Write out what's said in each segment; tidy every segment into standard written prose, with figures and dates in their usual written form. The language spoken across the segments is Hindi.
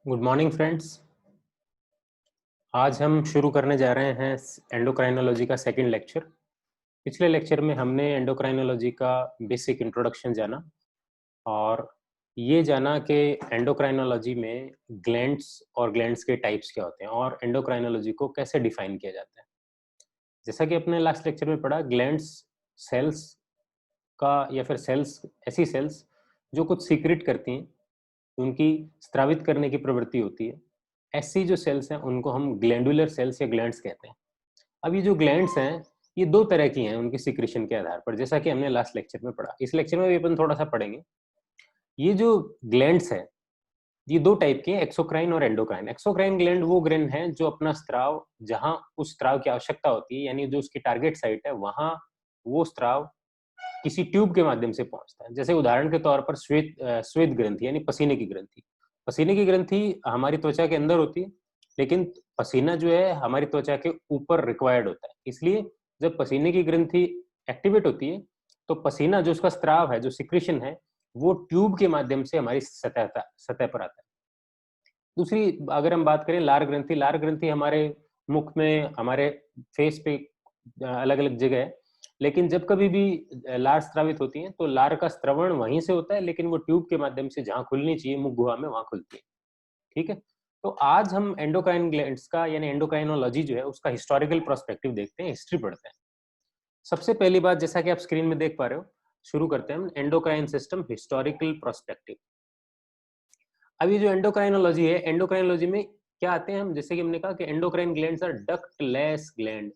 Good morning friends. आज हम शुरू करने जा रहे हैं एंडोक्राइनोलॉजी का सेकंड लेक्चर। पिछले लेक्चर में हमने एंडोक्राइनोलॉजी का बेसिक इंट्रोडक्शन जाना और ये जाना कि एंडोक्राइनोलॉजी में ग्लैंड्स और ग्लैंड्स के टाइप्स क्या होते हैं और एंडोक्राइनोलॉजी को कैसे डिफाइन किया जाता है। जैसा कि अपने लास्ट लेक्चर में पढ़ा, ग्लैंड्स सेल्स का या फिर सेल्स ऐसी सेल्स जो कुछ सीक्रेट करती हैं, उनकी स्त्रावित करने की प्रवृत्ति होती है। ऐसी जो सेल्स हैं उनको हम ग्लैंडुलर सेल्स या ग्लैंड्स कहते हैं। अब ये जो ग्लैंड्स हैं ये दो तरह की हैं उनकी सिक्रेशन के आधार पर, जैसा कि हमने लास्ट लेक्चर में पढ़ा। इस लेक्चर में भी अपन थोड़ा सा पढ़ेंगे। ये जो ग्लैंड्स हैं ये दो टाइप के हैं, एक्सोक्राइन और एंडोक्राइन। एक्सोक्राइन ग्लैंड वो ग्लैंड है जो अपना स्त्राव जहां उस स्त्राव की आवश्यकता होती है, यानी जो उसकी टारगेट साइट है वहां वो स्त्राव किसी ट्यूब के माध्यम से पहुंचता है। जैसे उदाहरण के तौर पर श्वेत ग्रंथि यानी पसीने की ग्रंथि। पसीने की ग्रंथि हमारी त्वचा के अंदर होती है, लेकिन पसीना जो है हमारी त्वचा के ऊपर रिक्वायर्ड होता है। इसलिए जब पसीने की ग्रंथि एक्टिवेट होती है तो पसीना जो उसका स्त्राव है, जो सिक्रेशन है, वो ट्यूब के माध्यम से हमारी सतह पर आता है। दूसरी अगर हम बात करें लार ग्रंथि, लार ग्रंथि हमारे मुख में, हमारे फेस पे अलग अलग जगह है, लेकिन जब कभी भी लार स्रावित होती है तो लार का स्त्रवण वहीं से होता है, लेकिन वो ट्यूब के माध्यम से जहां खुलनी चाहिए मुख गुहा में वहां खुलती है। ठीक है। तो आज हम एंडोक्राइन ग्लैंड्स का यानी एंडोक्राइनोलॉजी जो है उसका हिस्टोरिकल पर्सपेक्टिव देखते हैं, हिस्ट्री पढ़ते हैं। सबसे पहली बात, जैसा कि आप स्क्रीन में देख पा रहे हो, शुरू करते हैं हम एंडोक्राइन सिस्टम हिस्टोरिकल पर्सपेक्टिव। अब ये जो एंडोक्राइनोलॉजी है, एंडोक्राइनोलॉजी में क्या आते हैं हम, जैसे कि हमने कहा कि endocrine glands are ductless gland.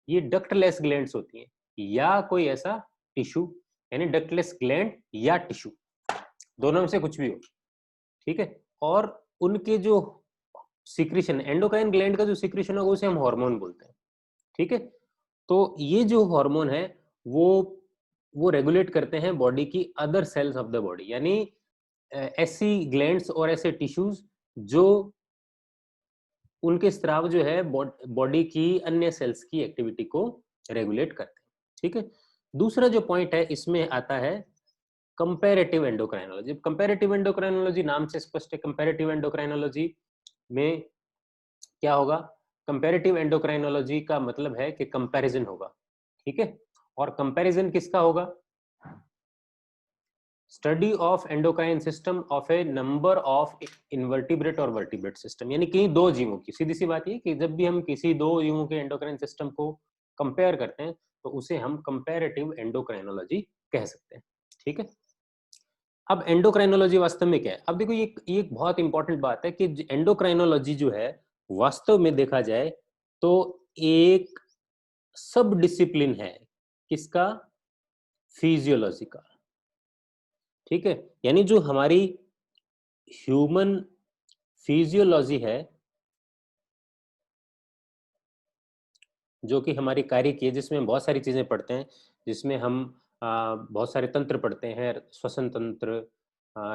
ये डक्टलेस ग्लैंड्स होती हैं या कोई ऐसा टिश्यू, यानी डक्टलेस ग्लैंड या टिश्यू, दोनों में से कुछ भी हो। ठीक है। और उनके जो सिक्रीशन, एंडोक्राइन ग्लैंड का जो सिक्रीशन होगा उसे हम हार्मोन बोलते हैं। ठीक है। तो ये जो हार्मोन है वो वो रेगुलेट करते हैं बॉडी की other sales of the body, यानी ऐसी ग्लैंड्स और ऐसे टिश्यूज जो उनके स्राव जो है बॉडी की अन्य सेल्स की एक्टिविटी को रेगुलेट करते हैं। ठीक है। दूसरा जो पॉइंट है इसमें आता है कंपैरेटिव एंडोक्राइनोलॉजी। कंपैरेटिव एंडोक्राइनोलॉजी नाम से स्पष्ट है, कंपैरेटिव एंडोक्राइनोलॉजी में क्या होगा? कंपैरेटिव एंडोक्राइनोलॉजी का मतलब है कि कंपैरिजन होगा। ठीक है। और कंपैरिजन किसका होगा? Study of endocrine system of A number of invertebrate और वर्टिब्रेट सिस्टम, यानी कि दो जीवों की। सीधी सी बात ये कि जब भी हम किसी दो जीवों के एंडोक्राइन सिस्टम को कंपेयर करते हैं तो उसे हम कंपैरेटिव एंडोक्राइनोलॉजी कह सकते हैं। ठीक है। अब एंडोक्राइनोलॉजी वास्तव में क्या है? अब देखो, ये एक बहुत इंपॉर्टेंट बात है कि एंडोक्राइनोलॉजी जो है वास्तव में देखा जाए तो एक सब डिसिप्लिन है। किसका? फिजियोलॉजी का। ठीक है। यानी जो हमारी ह्यूमन फिजियोलॉजी है, जो कि हमारी कार्य की है, जिसमें हम बहुत सारी चीजें पढ़ते हैं, जिसमें हम बहुत सारे तंत्र पढ़ते हैं, श्वसन तंत्र,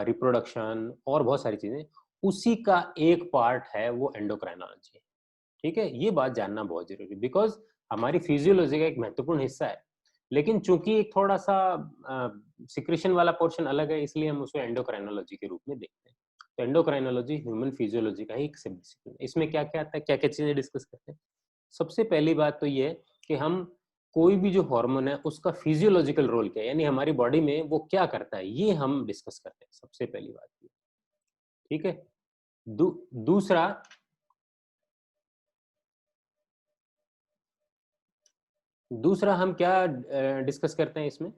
रिप्रोडक्शन और बहुत सारी चीजें, उसी का एक पार्ट है वो एंडोक्राइनोलॉजी। ठीक है। ये बात जानना बहुत जरूरी है, बिकॉज हमारी फिजियोलॉजी का एक महत्वपूर्ण हिस्सा है, लेकिन चूंकि एक थोड़ा सा सिक्रेशन वाला पोर्शन अलग है, इसलिए हम उसको एंडोक्राइनोलॉजी के रूप में देखते हैं। तो एंडोक्राइनोलॉजी ह्यूमन फिजियोलॉजी का ही एक सब डिसिप्लिन है। इसमें क्या क्या आता है, क्या क्या चीजें डिस्कस करते हैं? सबसे पहली बात तो ये है कि हम कोई भी जो हार्मोन है उसका फिजियोलॉजिकल रोल क्या है, यानी हमारी बॉडी में वो क्या करता है, ये हम डिस्कस करते हैं। सबसे पहली बात ये। ठीक है। दूसरा, हम क्या डिस्कस करते हैं इसमें?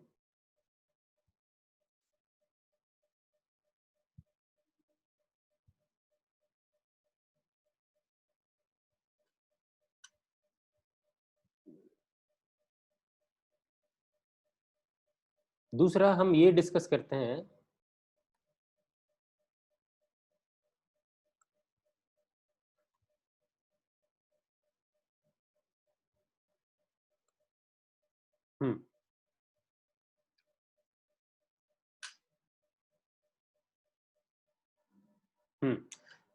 दूसरा हम ये डिस्कस करते हैं हम्म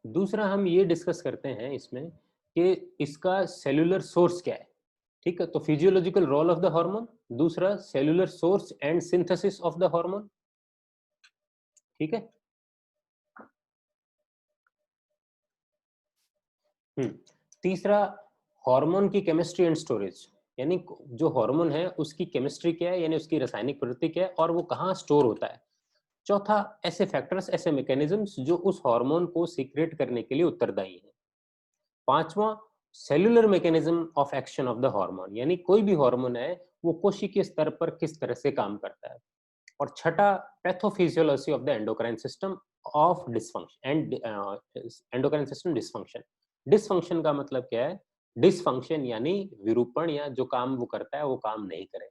दूसरा हम ये डिस्कस करते हैं इसमें कि इसका सेलुलर सोर्स क्या है। ठीक है। तो physiological role of the hormone, दूसरा cellular source and synthesis of the hormone. ठीक है। हम्म। तीसरा, हार्मोन की केमिस्ट्री एंड स्टोरेज, यानी जो हार्मोन है उसकी केमिस्ट्री क्या है, यानी उसकी रासायनिक प्रकृति क्या है और वो कहाँ स्टोर होता है। चौथा, ऐसे फैक्टर्स, ऐसे मैकेनिज्म्स जो उस हार्मोन को सीक्रेट करने के लिए उत्तरदायी हैं। पांचवा, cellular mechanism of action of the hormone, यानी कोई भी हार्मोन है वो कोशिकीय स्तर पर किस तरह से काम करता है। और छठा, pathophysiology of the endocrine system of dysfunction and endocrine system dysfunction. Dysfunction का मतलब क्या है? डिसफंक्शन यानी विरूपण, या जो काम वो करता है वो काम नहीं करे,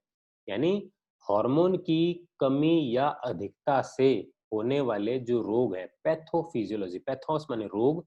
यानी हार्मोन की कमी या अधिकता से होने वाले जो रोग है, पैथोफिजियोलॉजी, पैथोस माने रोग,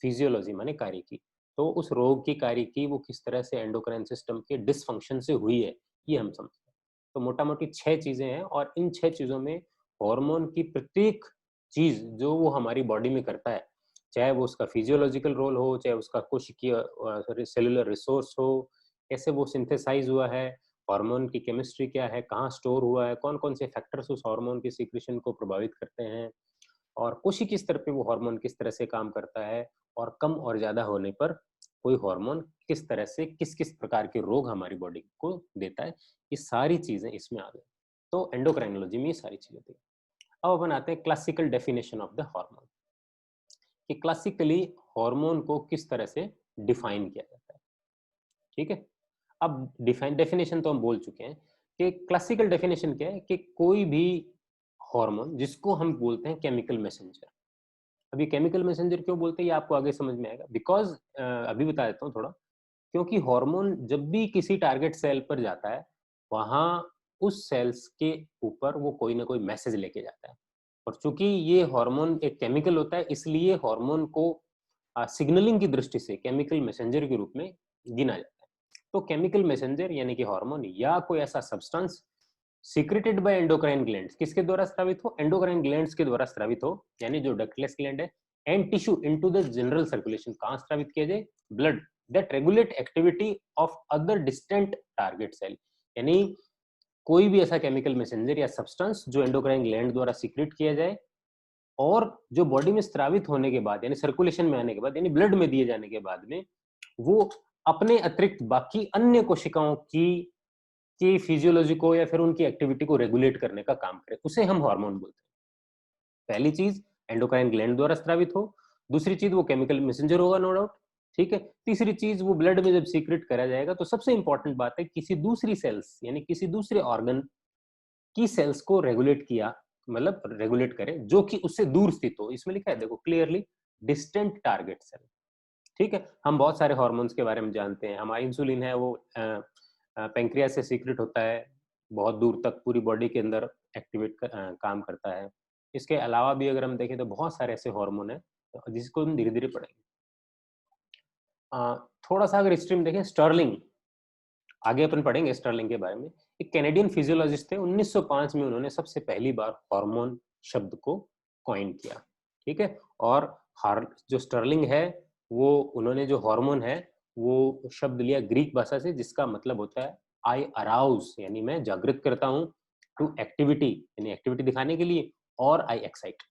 फिजियोलॉजी माने कार्य की, तो उस रोग की कार्य की वो किस तरह से एंडोक्राइन सिस्टम के डिसफंक्शन से हुई है, ये हम समझते हैं। तो मोटा मोटी 6 चीजें हैं और इन 6 चीजों में हार्मोन की प्रत्येक चीज जो वो हमारी बॉडी में करता है, चाहे वो उसका फिजियोलॉजिकल रोल हो, चाहे उसका कोशिकीय सेलुलर रिसोर्स हो, कैसे वो सिंथेसाइज हुआ है, हार्मोन की केमिस्ट्री क्या है, कहाँ स्टोर हुआ है, कौन कौन से फैक्टर्स उस हार्मोन की सीक्रेशन को प्रभावित करते हैं, और कोशिकीय स्तर पे वो हार्मोन किस तरह से काम करता है, और कम और ज्यादा होने पर कोई हार्मोन किस तरह से किस किस प्रकार के रोग हमारी बॉडी को देता है, ये सारी चीजें इसमें आ गई। तो एंडोक्राइनोलॉजी में ये सारी चीजें थी। अब अपन आते हैं classical definition of the hormone, कि क्लासिकली हार्मोन को किस तरह से डिफाइन किया जाता है। ठीक है, अब डिफाइन डेफिनेशन तो हम बोल चुके हैं कि क्लासिकल डेफिनेशन क्या है, कि कोई भी हार्मोन जिसको हम बोलते हैं केमिकल मैसेंजर। अभी केमिकल मैसेंजर क्यों बोलते हैं ये आपको आगे समझ में आएगा, बिकॉज अभी बता देता हूँ थोड़ा। क्योंकि हार्मोन जब भी किसी टारगेट सेल पर जाता है, वहां उस सेल्स के ऊपर वो कोई ना कोई मैसेज लेके जाता है, और चूंकि ये हार्मोन एक केमिकल होता है, इसलिए हार्मोन को सिग्नलिंग की दृष्टि से केमिकल मैसेंजर के रूप में गिना जाता है। तो केमिकल मैसेंजर यानी कि हार्मोन या कोई ऐसा substance secreted by endocrine glands, किसके द्वारा स्रावित हो? एंडोक्राइन ग्लैंड्स के द्वारा स्रावित हो, यानी जो डक्टलेस ग्लैंड है, and tissue into the general circulation, कहां स्रावित किया जाए? Blood, that regulate activity of other distant target cell, यानी कोई भी ऐसा केमिकल मैसेंजर या सब्सटेंस जो एंडोक्राइन ग्लैंड द्वारा सीक्रेट किया जाए और जो बॉडी में स्रावित होने के बाद, यानी सर्कुलेशन में आने के बाद, यानी ब्लड में दिए जाने के बाद में वो अपने अतिरिक्त बाकी अन्य कोशिकाओं की फिजियोलॉजी को या फिर उनकी एक्टिविटी को रेगुलेट करने का काम करे, उसे हम हार्मोन बोलते हैं। पहली चीज, एंडोक्राइन ग्लैंड द्वारा स्रावित हो। दूसरी चीज, वो केमिकल मैसेंजर होगा, नो डाउट। ठीक है। तीसरी चीज, वो ब्लड में जब सीक्रेट करा जाएगा तो सबसे इंपॉर्टेंट बात है, किसी दूसरी सेल्स यानी किसी दूसरे ऑर्गन की सेल्स को रेगुलेट किया, मतलब रेगुलेट करे जो कि उससे दूर स्थित हो। इसमें लिखा है देखो क्लियरली, डिस्टेंट टारगेट सेल। ठीक है। हम बहुत सारे हार्मोन्स के बारे में जानते हैं। हमारा इंसुलिन है वो पेंक्रियास से सीक्रेट होता है, बहुत दूर तक पूरी बॉडी के अंदर एक्टिवेट काम करता है। इसके अलावा भी अगर हम देखें तो बहुत सारे ऐसे हार्मोन हैं जिसको हम धीरे धीरे पढ़ेंगे। थोड़ा सा अगर हिस्ट्री में देखें, स्टर्लिंग, आगे अपन पढ़ेंगे स्टर्लिंग के बारे में। एक कैनेडियन फिजियोलॉजिस्ट थे, 1905 में उन्होंने सबसे पहली बार हार्मोन शब्द को कॉइन किया। ठीक है। और जो स्टर्लिंग है, वो उन्होंने जो हार्मोन है वो शब्द लिया ग्रीक भाषा से, जिसका मतलब होता है आई अराउज, यानी मैं जागृत करता हूँ, टू एक्टिविटी यानी एक्टिविटी दिखाने के लिए, और आई एक्साइट।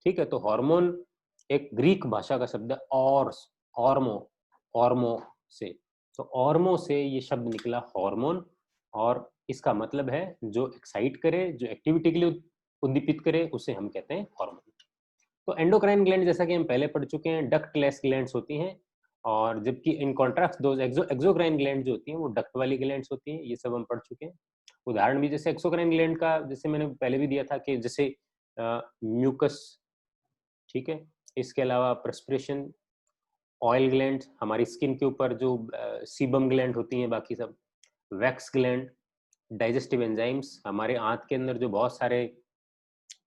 ठीक है। तो हार्मोन एक ग्रीक भाषा का शब्द है, और ऑर्मो, ऑर्मो से, तो ऑर्मो से ये शब्द निकला हार्मोन, और इसका मतलब है जो एक्साइट करे, जो एक्टिविटी के लिए उद्दीपित करे, उसे हम कहते हैं हार्मोन। तो एंडोक्राइन ग्लैंड जैसा कि हम पहले पढ़ चुके हैं, डक्टलेस ग्लैंड्स होती हैं, और जबकि इन कॉन्ट्रास्ट दो एक्सोक्राइन ग्लैंड जो होती हैं वो डक्ट वाली ग्लैंड्स होती हैं। ये सब हम पढ़ चुके हैं। उदाहरण भी जैसे एक्सोक्राइन ग्लैंड का, जैसे मैंने पहले भी दिया था कि जैसे म्यूकस, ठीक है, इसके अलावा प्रस्पिरेशन, ऑयल ग्लैंड हमारी स्किन के ऊपर जो सीबम ग्लैंड होती हैं, बाकी सब वैक्स ग्लैंड, डाइजेस्टिव एंजाइम्स, हमारे आंत के अंदर जो बहुत सारे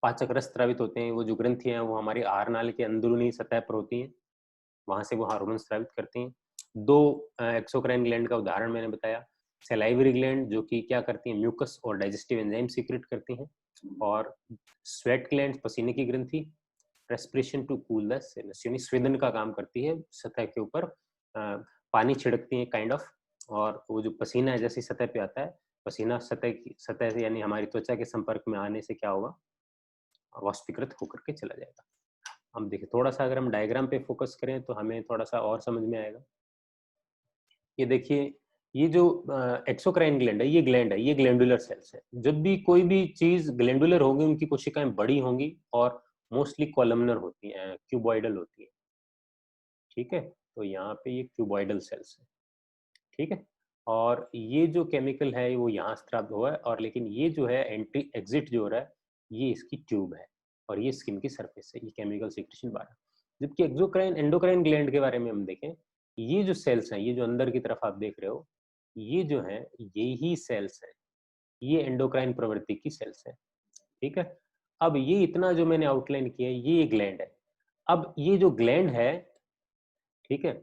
पाचक रस स्रावित होते हैं, वो जो ग्रंथि हैं वो हमारी आहार नाली के अंदरूनी सतह पर होती हैं, वहां से वो हार्मोन स्रावित करती हैं। दो एक्सोक्राइन ग्लैंड का उदाहरण मैंने बताया, सलाइवरी ग्लैंड जो कि क्या करती हैं, म्यूकस और डाइजेस्टिव एंजाइम सीक्रेट करती हैं, और स्वेट ग्लैंड पसीने की ग्रंथि, रेस्पिरेशन टू कूल द सिनस, यानी स्वेदन का काम करती है, सतह के ऊपर पानी छिड़कती है काइंड ऑफ, और वो जो पसीना है जैसी सतह पे आता है, पसीना सतह से यानी हमारी त्वचा के संपर्क में आने से क्या होगा, वाष्पीकृत होकर के चला जाएगा। हम देखिए थोड़ा सा अगर हम डायग्राम पे फोकस करें तो हमें थोड़ा सा और समझ में आएगा। ये देखिए, ये जो एक्सोक्राइन ग्लैंड है, ये ग्लैंडुलर सेल्स है। जब भी कोई भी चीज ग्लैंडुलर होगी, उनकी कोशिकाएं बड़ी होंगी और मोस्टली कॉलमनर होती हैं, क्यूबॉइडल होती है। ठीक है, तो यहाँ पे ये क्यूबॉइडल सेल्स है। ठीक है, और ये जो केमिकल है वो यहाँ स्त्राव हुआ है, और लेकिन ये जो है एंट्री एग्जिट जो हो रहा है, ये इसकी ट्यूब है और ये स्किन की सरफेस है, ये केमिकल सिक्रेशन बाहर। जबकि एक्सोक्राइन एंडोक्राइन ग्लैंड के बारे में हम देखें, ये जो सेल्स हैं, ये जो अंदर की तरफ आप देख रहे हो, ये जो है यही सेल्स है, ये एंडोक्राइन प्रवृत्ति की सेल्स है। ठीक है, अब ये इतना जो मैंने आउटलाइन किया है, ये ग्लैंड है। अब ये जो ग्लैंड है, ठीक है,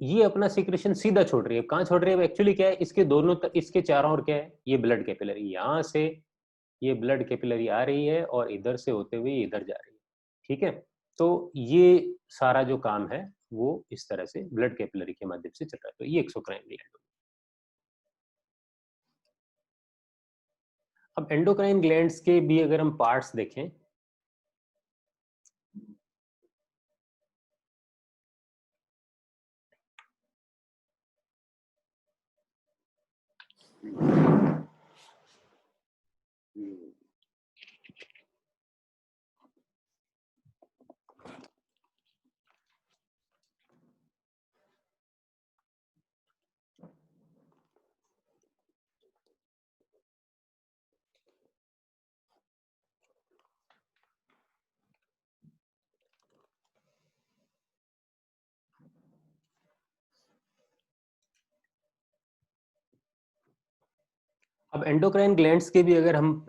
ये अपना सिक्रेशन सीधा छोड़ रही है। कहाँ छोड़ रही है? एक्चुअली क्या है, इसके दोनों इसके चारों ओर क्या है, ये ब्लड कैपिलरी, यहाँ से ये ब्लड कैपिलरी आ रही है और इधर से होते हुए इधर जा रही है। ठीक है, तो ये सारा जो काम है वो इस तरह से ब्लड कैपिलरी के माध्यम से चल रहा है। तो ये एक्सोक्राइन ग्लैंड। अब एंडोक्राइन ग्लैंड्स के भी अगर हम पार्ट्स देखें, अब एंडोक्राइन ग्लैंड्स के भी अगर हम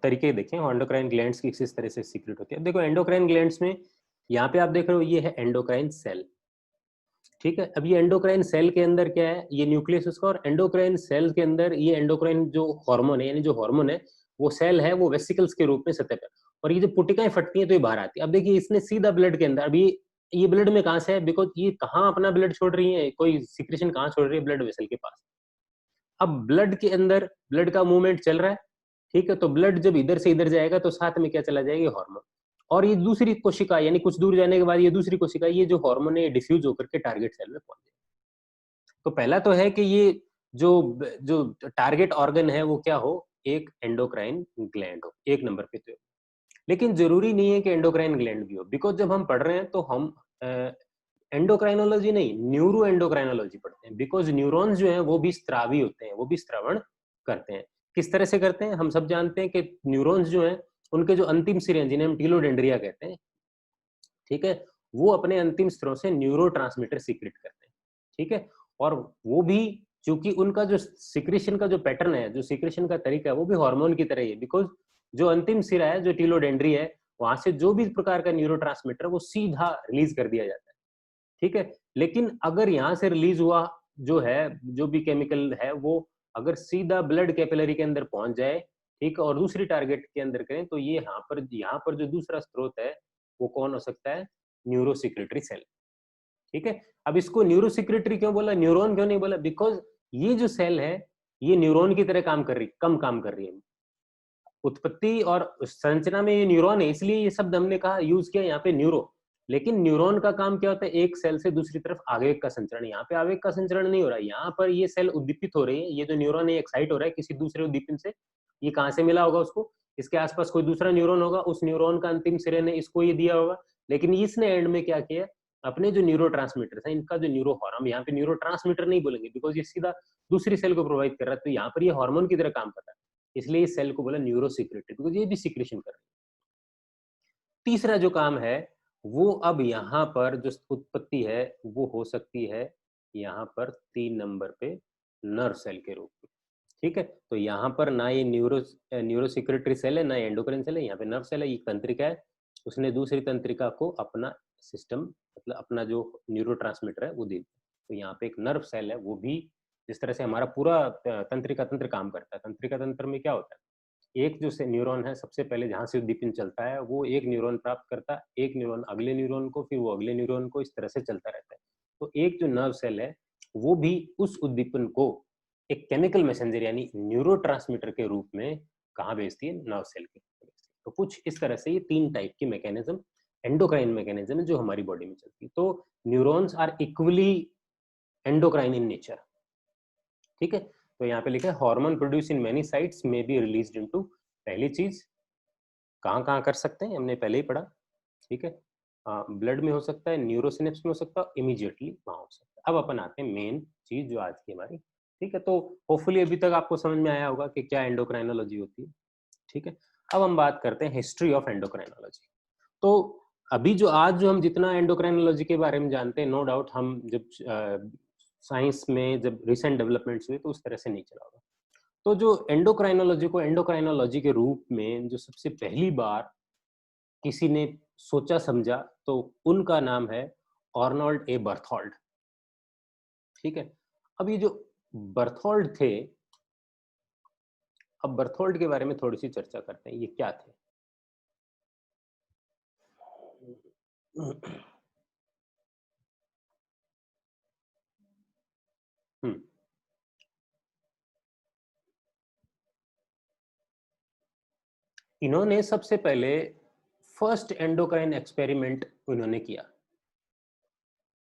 तरीके देखें, एंडोक्राइन ग्लैंड्स की किस तरह से सीक्रेट होती है। देखो एंडोक्राइन ग्लैंड्स में, यहाँ पे आप देख रहे हो, ये है एंडोक्राइन सेल। ठीक है, अब ये एंडोक्राइन सेल के अंदर क्या है, ये न्यूक्लियस उसका, और एंडोक्राइन सेल के अंदर ये एंडोक्राइन जो हार्मोन है, यानी जो हार्मोन है, वो सेल है, वो वेसिकल्स के रूप में सतह पर, और ये जो पुटिकाएं फटती हैं तो ये बाहर आती है। अब देखिए इसने सीधा ब्लड के अंदर, अभी ये ब्लड में कहां से है, बिकॉज ये कहाँ अपना ब्लड छोड़ रही है, कोई सिक्रेशन कहाँ छोड़ रही है, ब्लड वेसल के पास। अब ब्लड के अंदर ब्लड का मूवमेंट चल रहा है। ठीक है, तो ब्लड जब इधर से इधर जाएगा तो साथ में क्या चला जाएगा, हार्मोन। और ये दूसरी कोशिका, यानी कुछ दूर जाने के बाद ये दूसरी कोशिका, ये जो हार्मोन है, डिफ्यूज होकर के टारगेट सेल में पहुंच जाएगा। तो पहला तो है कि ये जो जो टारगेट ऑर्गन है वो क्या हो, एक एंडोक्राइन ग्लैंड हो, एक नंबर पे तो। लेकिन जरूरी नहीं है कि एंडोक्राइन ग्लैंड भी हो, बिकॉज जब हम पढ़ रहे हैं तो हम एंडोक्राइनोलॉजी नहीं, न्यूरो एंडोक्राइनोलॉजी पढ़ते हैं, बिकॉज न्यूरॉन्स जो हैं वो भी स्त्रावी होते हैं, वो भी स्त्रवण करते हैं। किस तरह से करते हैं, हम सब जानते हैं कि न्यूरॉन्स जो हैं, उनके जो अंतिम सिरे हैं, जिन्हें हम टीलोडेंड्रिया कहते हैं, ठीक है, वो अपने अंतिम स्तरों से न्यूरो सीक्रेट करते हैं। ठीक है, और वो भी चूंकि उनका जो सिक्रेशन का जो पैटर्न है, जो सिक्रेशन का तरीका है, वो भी हार्मोन की तरह ही है, बिकॉज जो अंतिम सिरा है, जो टीलोडेंड्री है, वहां से जो भी प्रकार का न्यूरो वो सीधा रिलीज कर दिया जाता है। ठीक है, लेकिन अगर यहाँ से रिलीज हुआ जो है, जो भी केमिकल है, वो अगर सीधा ब्लड कैपिलरी के अंदर पहुंच जाए, ठीक, और दूसरी टारगेट के अंदर करें, तो ये यहाँ पर जो दूसरा स्रोत है वो कौन हो सकता है, न्यूरो सेल। ठीक है, अब इसको न्यूरो क्यों बोला, न्यूरॉन क्यों नहीं बोला, बिकॉज ये जो सेल है, ये न्यूरॉन की तरह काम कर रही, कम काम कर रही है। उत्पत्ति और संरचना में ये न्यूरॉन है, इसलिए ये शब्द हमने कहा, यूज किया यहाँ पे न्यूरो। लेकिन न्यूरॉन का काम क्या होता है, एक सेल से दूसरी तरफ आवेग का संचरण। यहाँ पे आवेग का संचरण नहीं हो रहा है, यहाँ पर ये सेल उद्दीपित हो रही है, ये जो न्यूरॉन है एक्साइट हो रहा है किसी दूसरे उद्दीपन से। ये कहाँ से मिला होगा उसको, इसके आसपास कोई दूसरा न्यूरॉन होगा, उस न्यूरॉन का अंतिम सिरे ने इसको ये दिया होगा। लेकिन इसने एंड में क्या किया, अपने जो न्यूरो है, इनका जो न्यूरो हार्मोन, यहाँ पे न्यूरो नहीं बोलेंगे, बिकॉज ये सीधा दूसरी सेल को प्रोवाइड कर रहा है, तो यहाँ पर ये हार्मोन की तरह काम कर रहा है, इसलिए इस सेल को बोला न्यूरो बिकॉज ये भी सिक्रेशन कर रहा है। तीसरा जो काम है, वो अब यहाँ पर जो उत्पत्ति है वो हो सकती है यहाँ पर 3 नंबर पे नर्व सेल के रूप में। ठीक है, तो यहाँ पर ना ये न्यूरो सेल है, ना एंडोक्राइन सेल है, यहाँ पे नर्व सेल है, ये तंत्रिका है, उसने दूसरी तंत्रिका को अपना सिस्टम, मतलब अपना जो न्यूरो है वो दे दिया। तो यहाँ पे एक नर्व सेल है, वो भी जिस तरह से हमारा पूरा तंत्रिका तंत्र काम करता है। तंत्रिका तंत्र में क्या होता है, एक जो से न्यूरॉन है, सबसे पहले जहां से उद्दीपन चलता है, वो एक न्यूरॉन प्राप्त करता है, एक न्यूरॉन अगले न्यूरॉन को, फिर वो अगले न्यूरॉन को, इस तरह से चलता रहता है। तो एक जो नर्व सेल है, वो भी उस उद्दीपन को एक केमिकल मैसेंजर यानी न्यूरो के रूप में कहाँ भेजती है, नर्व सेल के। तो कुछ इस तरह से ये 3 टाइप की मैकेनिज्म एंडोक्राइन मैकेनिज्म है जो हमारी बॉडी में चलती है। तो neurons are equally endocrine in nature, ठीक है। तो यहाँ पे लिखा है hormone produce in many sites may be released into, पहली चीज कहाँ कहाँ कर सकते हैं हमने पहले ही पढ़ा, ठीक है। ब्लड में हो सकता है, न्यूरोसिनेप्स में हो सकता है, इमीडिएटली वहां हो सकता है। अब अपन आते हैं मेन चीज जो आज की हमारी, ठीक है। तो होपफुली अभी तक आपको समझ में आया होगा कि क्या एंडोक्राइनोलॉजी होती है, ठीक है। अब हम बात करते हैं हिस्ट्री ऑफ एंडोक्राइनोलॉजी। तो अभी जो आज जो हम जितना एंडोक्राइनोलॉजी के बारे में जानते हैं, नो डाउट हम जब साइंस में जब रिसेंट डेवलपमेंट्स हुए तो उस तरह से नहीं चला होगा। तो जो एंडोक्राइनोलॉजी को एंडोक्राइनोलॉजी के रूप में जो सबसे पहली बार किसी ने सोचा समझा, तो उनका नाम है आर्नोल्ड ए बर्थोल्ड, ठीक है। अब ये जो बर्थोल्ड थे, अब बर्थोल्ड के बारे में थोड़ी सी चर्चा करते हैं, ये क्या थे। हम्म, इन्होंने सबसे पहले फर्स्ट एंडोक्राइन एक्सपेरिमेंट उन्होंने किया।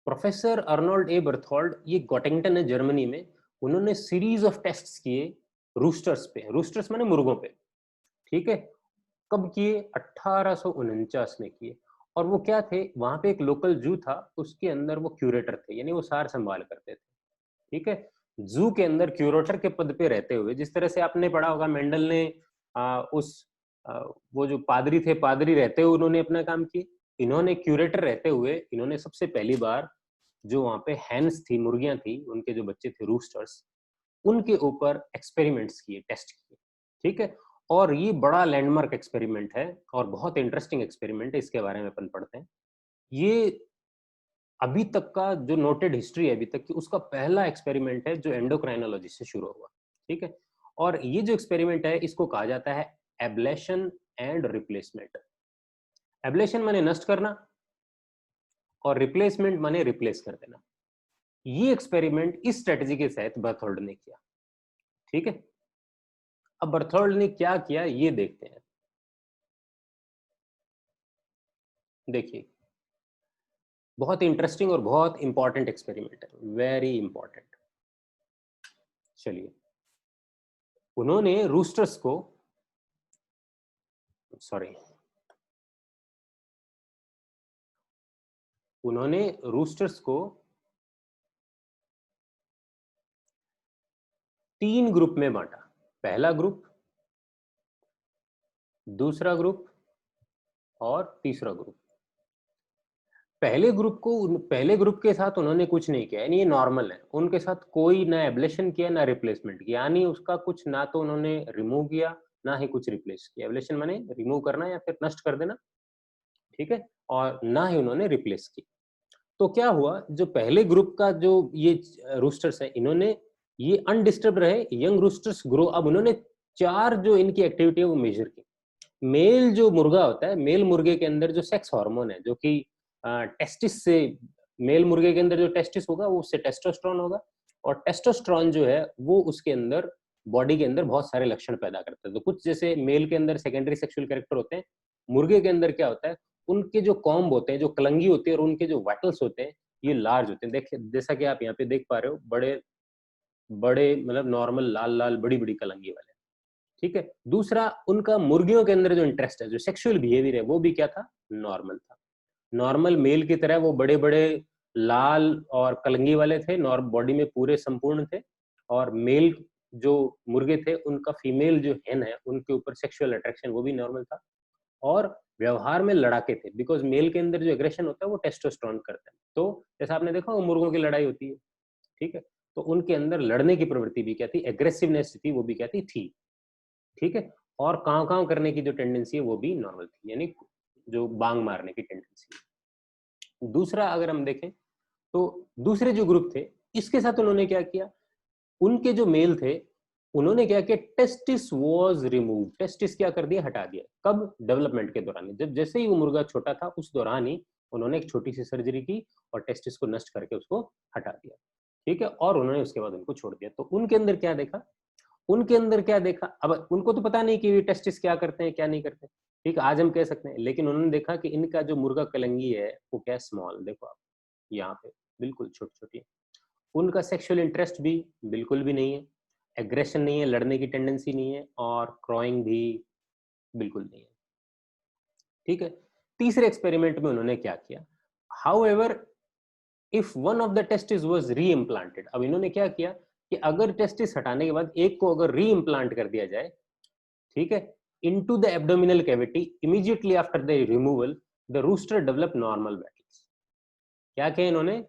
प्रोफेसर अर्नोल्ड ए बर्थोल्ड, ये गोटिंगटन है जर्मनी में। उन्होंने सीरीज ऑफ टेस्ट्स किए रूस्टर्स पे, रूस्टर्स माने मुर्गों पे, ठीक है। कब किए? 1849 में किए। और वो क्या थे, वहां पे एक लोकल जू था, उसके अंदर वो क्यूरेटर थे, यानी वो सार संभाल करते थे, ठीक है। जू के अंदर क्यूरेटर के पद पे रहते हुए, जिस तरह से आपने पढ़ा होगा मेंडल ने उस वो जो पादरी थे, पादरी रहते हुए उन्होंने अपना काम किए, इन्होंने क्यूरेटर रहते हुए इन्होंने सबसे पहली बार जो वहां पे हैंस थी, मुर्गियां थी, उनके जो बच्चे थे रूस्टर्स, उनके ऊपर एक्सपेरिमेंट्स किए, टेस्ट किए, ठीक है। और ये बड़ा लैंडमार्क एक्सपेरिमेंट है और बहुत इंटरेस्टिंग एक्सपेरिमेंट है, इसके बारे में अपन पढ़ते हैं। ये अभी तक का जो नोटेड हिस्ट्री है अभी तक की, उसका पहला एक्सपेरिमेंट है जो एंडोक्राइनोलॉजी से शुरू हुआ, ठीक है। और ये जो एक्सपेरिमेंट है इसको कहा जाता है एब्लेशन एंड रिप्लेसमेंट। एब्लेशन माने नष्ट करना और रिप्लेसमेंट माने रिप्लेस कर देना। ये एक्सपेरिमेंट इस स्ट्रेटजी के तहत बर्थोल्ड ने किया, ठीक है। अब बर्थोल्ड ने क्या किया ये देखते हैं। देखिए, बहुत इंटरेस्टिंग और बहुत इंपॉर्टेंट एक्सपेरिमेंट है, वेरी इंपॉर्टेंट। चलिए, उन्होंने रूस्टर्स को, सॉरी, उन्होंने रूस्टर्स को 3 ग्रुप में बांटा। पहला ग्रुप, दूसरा ग्रुप और तीसरा ग्रुप। पहले ग्रुप के साथ उन्होंने कुछ नहीं किया, यानी ये नॉर्मल है, उनके साथ कोई ना एब्लेशन किया ना रिप्लेसमेंट किया, यानी उसका कुछ ना तो उन्होंने रिमूव किया ना ही कुछ रिप्लेस किया। एब्लेशन माने रिमूव करना या फिर नष्ट कर देना, ठीक है, और ना ही उन्होंने रिप्लेस किया। तो क्या हुआ, जो पहले ग्रुप का जो ये रूस्टर्स है, इन्होंने ये अनडिस्टर्ब रहे, यंग रूस्टर्स ग्रो। अब उन्होंने 4 जो इनकी एक्टिविटी है वो मेजर की। मेल जो मुर्गा होता है, मेल मुर्गे के अंदर जो सेक्स हार्मोन है, जो कि टेस्टिस से, मेल मुर्गे के अंदर जो टेस्टिस होगा वो उससे टेस्टोस्टेरोन होगा, और टेस्टोस्टेरोन जो है वो उसके अंदर बॉडी के अंदर बहुत सारे लक्षण पैदा करता है। तो कुछ जैसे मेल के अंदर सेकेंडरी सेक्सुअल कैरेक्टर होते हैं, मुर्गे के अंदर क्या होता है, उनके जो कॉम्ब होते हैं, जो कलंगी होती है, और उनके जो वाइटल्स होते हैं, ये लार्ज होते हैं। देखिए, जैसा कि आप यहाँ पे देख पा रहे हो, बड़े बड़े मतलब नॉर्मल लाल लाल बड़ी बड़ी कलंगी वाले, ठीक है। दूसरा, उनका मुर्गियों के अंदर जो इंटरेस्ट है, जो सेक्सुअल बिहेवियर है, वो भी क्या था, नॉर्मल था। नॉर्मल मेल की तरह वो बड़े बड़े लाल और कलंगी वाले थे, बॉडी में पूरे संपूर्ण थे। और मेल जो मुर्गे थे, उनका फीमेल जो हेन है, उनके ऊपर सेक्सुअल अट्रैक्शन वो भी नॉर्मल था। और व्यवहार में लड़ाके थे, बिकॉज मेल के अंदर जो एग्रेशन होता है वो टेस्टोस्टेरोन करता है। तो जैसा आपने देखा वो मुर्गों की लड़ाई होती है, ठीक है। तो उनके अंदर लड़ने की प्रवृत्ति भी क्या थी, एग्रेसिवनेस थी, वो भी क्या थी, ठीक है। और काव काव करने की जो टेंडेंसी है वो भी नॉर्मल थी, यानी जो बांग मारने की टेंडेंसी। दूसरा अगर हम देखें, तो दूसरे जो ग्रुप थे, इसके साथ उन्होंने क्या किया, उनके जो मेल थे, उन्होंने क्या किया, टेस्टिस वॉज रिमूव। टेस्टिस क्या कर दिया, हटा दिया। कब? डेवलपमेंट के दौरान, जब जैसे ही वो मुर्गा छोटा था उस दौरान ही उन्होंने एक छोटी सी सर्जरी की और टेस्टिस को नष्ट करके उसको हटा दिया, ठीक है। और उन्होंने उसके बाद उनको छोड़ दिया। तो उनके अंदर क्या देखा, उनके अंदर क्या देखा, अब उनको तो पता नहीं कि ये टेस्टिस क्या करते हैं क्या नहीं करते। ठीक है, आज हम कह सकते हैं, लेकिन उन्होंने देखा कि इनका जो मुर्गा कलंगी है वो क्या है, स्मॉल, देखो आप यहाँ पे बिल्कुल छोटी छोटी है। उनका सेक्सुअल इंटरेस्ट भी बिल्कुल भी नहीं है, एग्रेशन नहीं है, लड़ने की टेंडेंसी नहीं है, और क्रॉइंग भी बिल्कुल नहीं है। ठीक है, तीसरे एक्सपेरिमेंट में उन्होंने क्या किया, however if one of the testis was री इम्प्लांटेड, अब इन्होंने क्या किया कि अगर टेस्टिस हटाने के बाद एक को अगर री इम्प्लांट कर दिया जाए, ठीक है, into the abdominal cavity immediately after the removal the rooster develop normal wattles. क्या किया इन्होंने,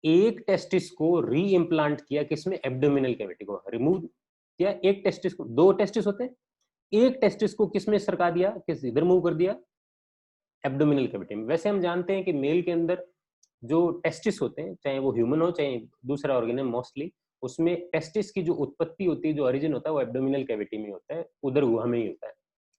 एक टेस्टिस को री इम्प्लांट किया, किसमें, एब्डोमिनल कैविटी को रिमूव किया, एक टेस्टिस को, दो टेस्टिस होते हैं, एक टेस्टिस को किसमें सरका दिया, किस इधर मूव कर दिया, एब्डोमिनल कैविटी में। वैसे हम जानते हैं कि मेल के अंदर जो टेस्टिस होते हैं, चाहे वो ह्यूमन हो चाहे दूसरा ऑर्गेन है, मोस्टली उसमें टेस्टिस की जो उत्पत्ति होती है, जो ओरिजिन होता है, वो एब्डोमिनल कैविटी में होता है, उधर गुहा में ही होता है।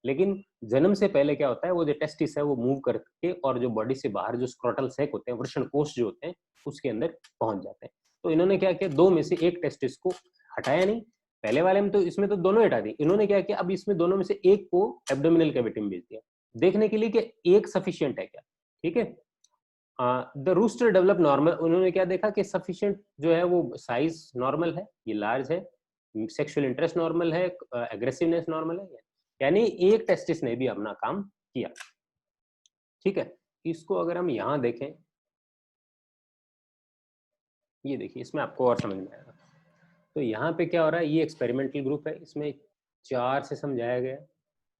लेकिन जन्म से पहले क्या होता है, वो जो टेस्टिस है वो मूव करके और जो बॉडी से बाहर जो स्क्रोटल सैक होते हैं, वृषण कोष जो होते हैं, उसके अंदर पहुंच जाते हैं। तो इन्होंने क्या किया, दो में से एक टेस्टिस को हटाया नहीं, पहले वाले में तो इसमें तो दोनों हटा दी, इन्होंने क्या किया, अब इसमें दोनों में से एक को एब्डोमिनल कैविटी में भेज दिया, देखने के लिए कि एक सफिशिएंट है क्या। ठीक है, द रूस्टर डेवलप नॉर्मल, उन्होंने क्या देखा कि सफिशिएंट जो है वो साइज नॉर्मल है, ये लार्ज है, सेक्सुअल इंटरेस्ट नॉर्मल है, एग्रेसिवनेस नॉर्मल है, यानी एक टेस्टिस ने भी अपना काम किया। ठीक है, इसको अगर हम यहाँ देखें, ये देखिए, इसमें आपको और समझ में आएगा। तो यहाँ पे क्या हो रहा है, ये एक्सपेरिमेंटल ग्रुप है, इसमें 4 से समझाया गया।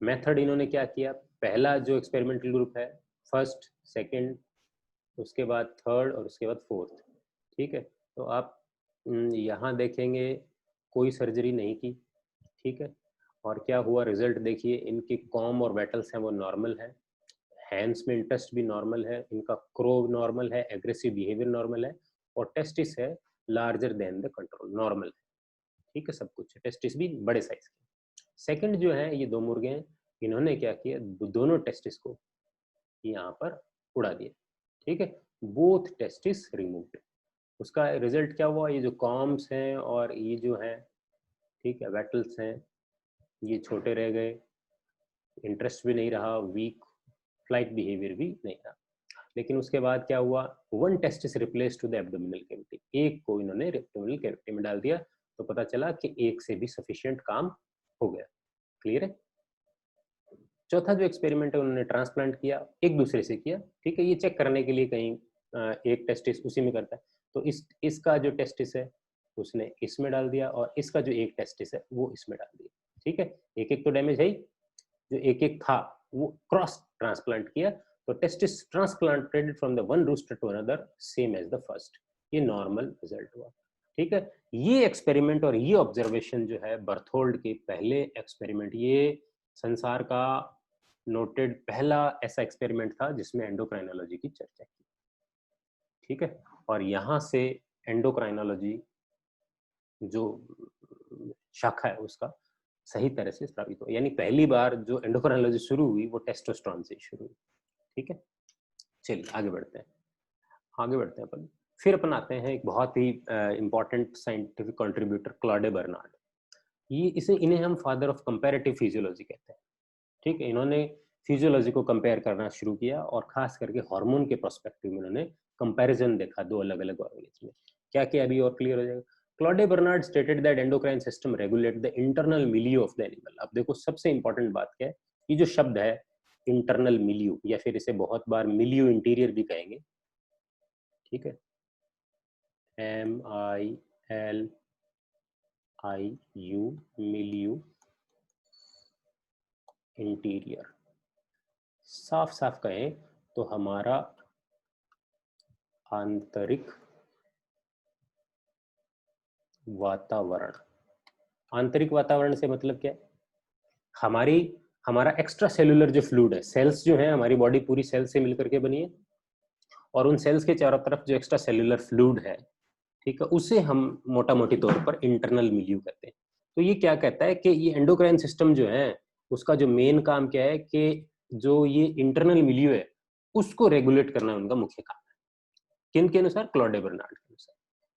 मेथड इन्होंने क्या किया, पहला जो एक्सपेरिमेंटल ग्रुप है, फर्स्ट, सेकंड, उसके बाद थर्ड और उसके बाद फोर्थ। ठीक है, तो आप यहाँ देखेंगे कोई सर्जरी नहीं की। ठीक है, और क्या हुआ, रिजल्ट देखिए, इनकी कॉम और वेटल्स हैं वो नॉर्मल है, हैंड्स में इंटरेस्ट भी नॉर्मल है, इनका क्रो नॉर्मल है, एग्रेसिव बिहेवियर नॉर्मल है, और टेस्टिस है larger than the control, normal है। ठीक है, सब कुछ है, टेस्टिस भी बड़े साइज के। सेकंड जो है, ये दो मुर्गे हैं, इन्होंने क्या किया, दोनों टेस्टिस को यहाँ पर उड़ा दिया। ठीक है, बोथ टेस्टिस रिमूव्ड। उसका रिजल्ट क्या हुआ, ये जो कॉम्स हैं और ये जो है, ठीक है, वेटल्स हैं, ये छोटे रह गए, इंटरेस्ट भी नहीं रहा, वीक फ्लाइट बिहेवियर भी नहीं रहा। लेकिन उसके बाद क्या हुआ, one testis replace to the abdominal cavity, एक को इन्होंने एब्डोमिनल कैविटी में डाल दिया, तो पता चला कि एक से भी सफिशिएंट काम हो गया। क्लियर है। चौथा जो एक्सपेरिमेंट है, उन्होंने ट्रांसप्लांट किया, एक दूसरे से किया। ठीक है, ये चेक करने के लिए कहीं एक टेस्टिस उसी में करता है, तो इसका जो टेस्टिस है उसने इसमें डाल दिया, और इसका जो एक टेस्टिस है वो इसमें डाल दिया। ठीक है, एक एक तो डैमेज है ही, जो एक एक था वो क्रॉस ट्रांसप्लांट किया, तो testis transplanted from the one rooster to another same as the first, ये नॉर्मल रिजल्ट हुआ। ठीक है, ये एक्सपेरिमेंट और ये ऑब्जर्वेशन जो है बर्थोल्ड के पहले एक्सपेरिमेंट, ये संसार का नोटेड पहला ऐसा एक्सपेरिमेंट था जिसमें एंडोक्राइनोलॉजी की चर्चा की। ठीक है, और यहाँ से एंडोक्राइनोलॉजी जो शाखा है उसका सही तरह से स्थापित हो, यानी पहली बार जो एंडोक्राइनोलॉजी शुरू हुई वो टेस्टोस्टेरोन से शुरू हुई। ठीक है, चलिए आगे बढ़ते हैं, आगे बढ़ते हैं अपन। फिर अपन आते हैं एक बहुत ही important scientific contributor, Claude Bernard. ये इसे इन्हें हम फादर ऑफ कंपैरेटिव फिजियोलॉजी कहते हैं। ठीक है, इन्होंने फिजियोलॉजी को कंपेयर करना शुरू किया, और खास करके हार्मोन के प्रोस्पेक्टिव में इन्होंने कंपैरिजन देखा दो अलग अलग ऑर्गेनिज्म में। क्या क्या अभी और क्लियर हो जाएगा। Claude Bernard stated that endocrine system regulate the internal milieu of the animal. अब देखो सबसे इंपॉर्टेंट बात क्या है, ये जो शब्द है इंटरनल मिलियो, या फिर इसे बहुत बार मिलियो इंटीरियर भी कहेंगे। ठीक है, MILIU, मिलियो इंटीरियर। साफ साफ कहें तो हमारा आंतरिक वातावरण। आंतरिक वातावरण से मतलब क्या है, हमारा एक्स्ट्रा सेलुलर जो फ्लूइड है, सेल्स जो है हमारी बॉडी पूरी सेल से मिलकर के बनी है, और उन सेल्स के चारों तरफ जो एक्स्ट्रा सेलुलर फ्लूइड है, ठीक है, उसे हम मोटा मोटी तौर पर इंटरनल मिलियो कहते हैं। तो ये क्या कहता है कि ये एंडोक्राइन सिस्टम जो है उसका जो मेन काम क्या है कि जो ये इंटरनल मिलियो है उसको रेगुलेट करना उनका मुख्य काम है। किन के अनुसार, क्लॉडे बर्नार्ड के अनुसार।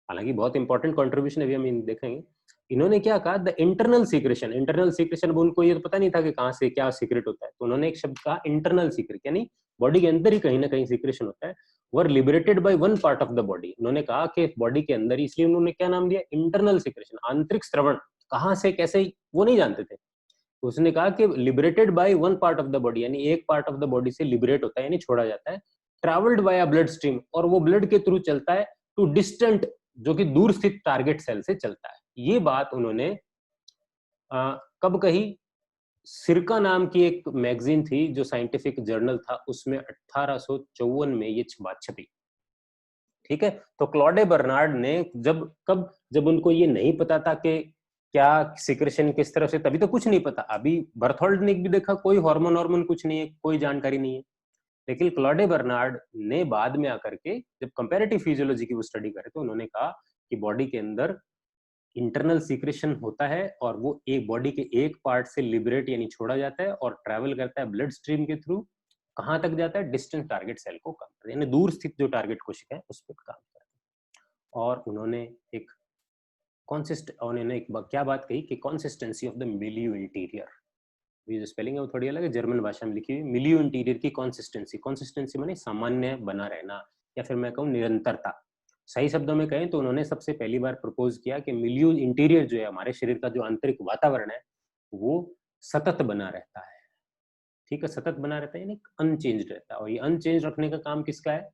हालांकि बहुत इंपॉर्टेंट कंट्रीब्यूशन अभी हम देखेंगे। इन्होंने क्या कहा, the internal secretion. Internal secretion, उनको ये तो पता नहीं था कि कहाँ से क्या सीक्रेट होता है, तो उन्होंने एक शब्द कहा इंटरनल सीक्रेट, यानी बॉडी के अंदर ही कहीं ना कहीं सीक्रेशन होता है, were liberated by one part of the body. उन्होंने कहा कि बॉडी के अंदर, इसलिए उन्होंने क्या नाम दिया, इंटरनल सीक्रेशन, आंतरिक स्रवण। कहाँ से कैसे वो नहीं जानते थे। उसने कहा कि liberated by one part of the body, यानी एक पार्ट ऑफ द बॉडी से लिबरेट होता है, यानी छोड़ा जाता है, ट्रेवल्ड बाय ब्लड स्ट्रीम, और वो ब्लड के थ्रू चलता है टू डिस्टेंट, जो कि दूर स्थित टारगेट सेल से चलता है। ये बात उन्होंने कब कही, सिरका नाम की एक मैगजीन थी जो साइंटिफिक जर्नल था, उसमें 1854 में ये बात छपी। ठीक है, तो क्लॉडे बर्नार्ड ने जब उनको ये नहीं पता था कि क्या सिक्रेशन किस तरह से, तभी तो कुछ नहीं पता। अभी बर्थोल्ड ने भी देखा कोई हार्मोन कुछ नहीं है, कोई जानकारी नहीं है, लेकिन क्लॉडे बर्नार्ड ने बाद में आकर के जब कंपैरेटिव फिजियोलॉजी की वो स्टडी करे तो उन्होंने कहा कि बॉडी के अंदर इंटरनल सीक्रेशन होता है, और वो एक बॉडी के एक पार्ट से लिबरेट यानी छोड़ा जाता है और ट्रैवल करता है ब्लड स्ट्रीम के थ्रू, कहां तक जाता है, डिस्टेंट टारगेट सेल को काम करता है, यानी दूर स्थित जो टारगेट कोशिका है उस पर काम करता है। और उन्होंने एक उन्होंने एक क्या बात कही कि कॉन्सिस्टेंसी ऑफ द मिलियो इंटीरियर, ये जो स्पेलिंग है वो थोड़ी अलग है, जर्मन भाषा में लिखी हुई, मिलियो इंटीरियर की कॉन्सिस्टेंसी। कॉन्सिस्टेंसी माने सामान्य बना रहना, या फिर मैं कहूँ निरंतरता। सही शब्दों में कहें तो उन्होंने सबसे पहली बार प्रपोज किया कि मिलियो इंटीरियर जो है, हमारे शरीर का जो आंतरिक वातावरण है, वो सतत बना रहता है। ठीक है, सतत बना रहता है यानी अनचेंज रहता है, और ये अनचेंज रखने का काम किसका है,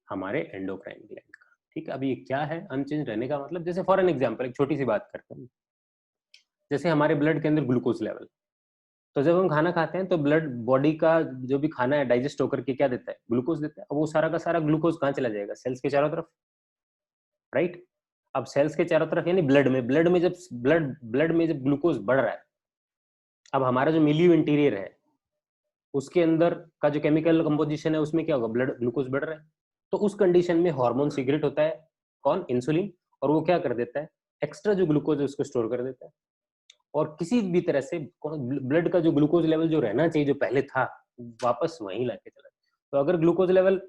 हमारे एंडोक्राइन ग्लैंड का। ठीक है, अभी ये क्या है अनचेंज रहने का मतलब, जैसे फॉर एन एग्जाम्पल एक छोटी सी बात करते हैं, जैसे हमारे ब्लड के अंदर ग्लूकोज लेवल, तो जब हम खाना खाते हैं तो ब्लड बॉडी का जो भी खाना है डाइजेस्ट होकर के क्या देता है, ग्लूकोज देता है। अब वो सारा का सारा ग्लूकोज कहाँ चला जाएगा, सेल्स के चारों तरफ, राइट। अब सेल्स के चारों तरफ यानी ब्लड में जब ग्लूकोज बढ़ रहा है, अब हमारा जो मिलियो इंटीरियर है उसके अंदर का जो केमिकल कंपोजिशन है उसमें क्या होगा, ब्लड ग्लूकोज बढ़ रहा है, तो उस कंडीशन में हार्मोन सीक्रेट होता है, कौन, इंसुलिन, और वो क्या कर देता है, एक्स्ट्रा जो ग्लूकोज है उसको स्टोर कर देता है, और किसी भी तरह से ब्लड का जो ग्लूकोज लेवल जो रहना चाहिए जो पहले था, वापस वहीं लाके चला। तो अगर ग्लूकोज लेवल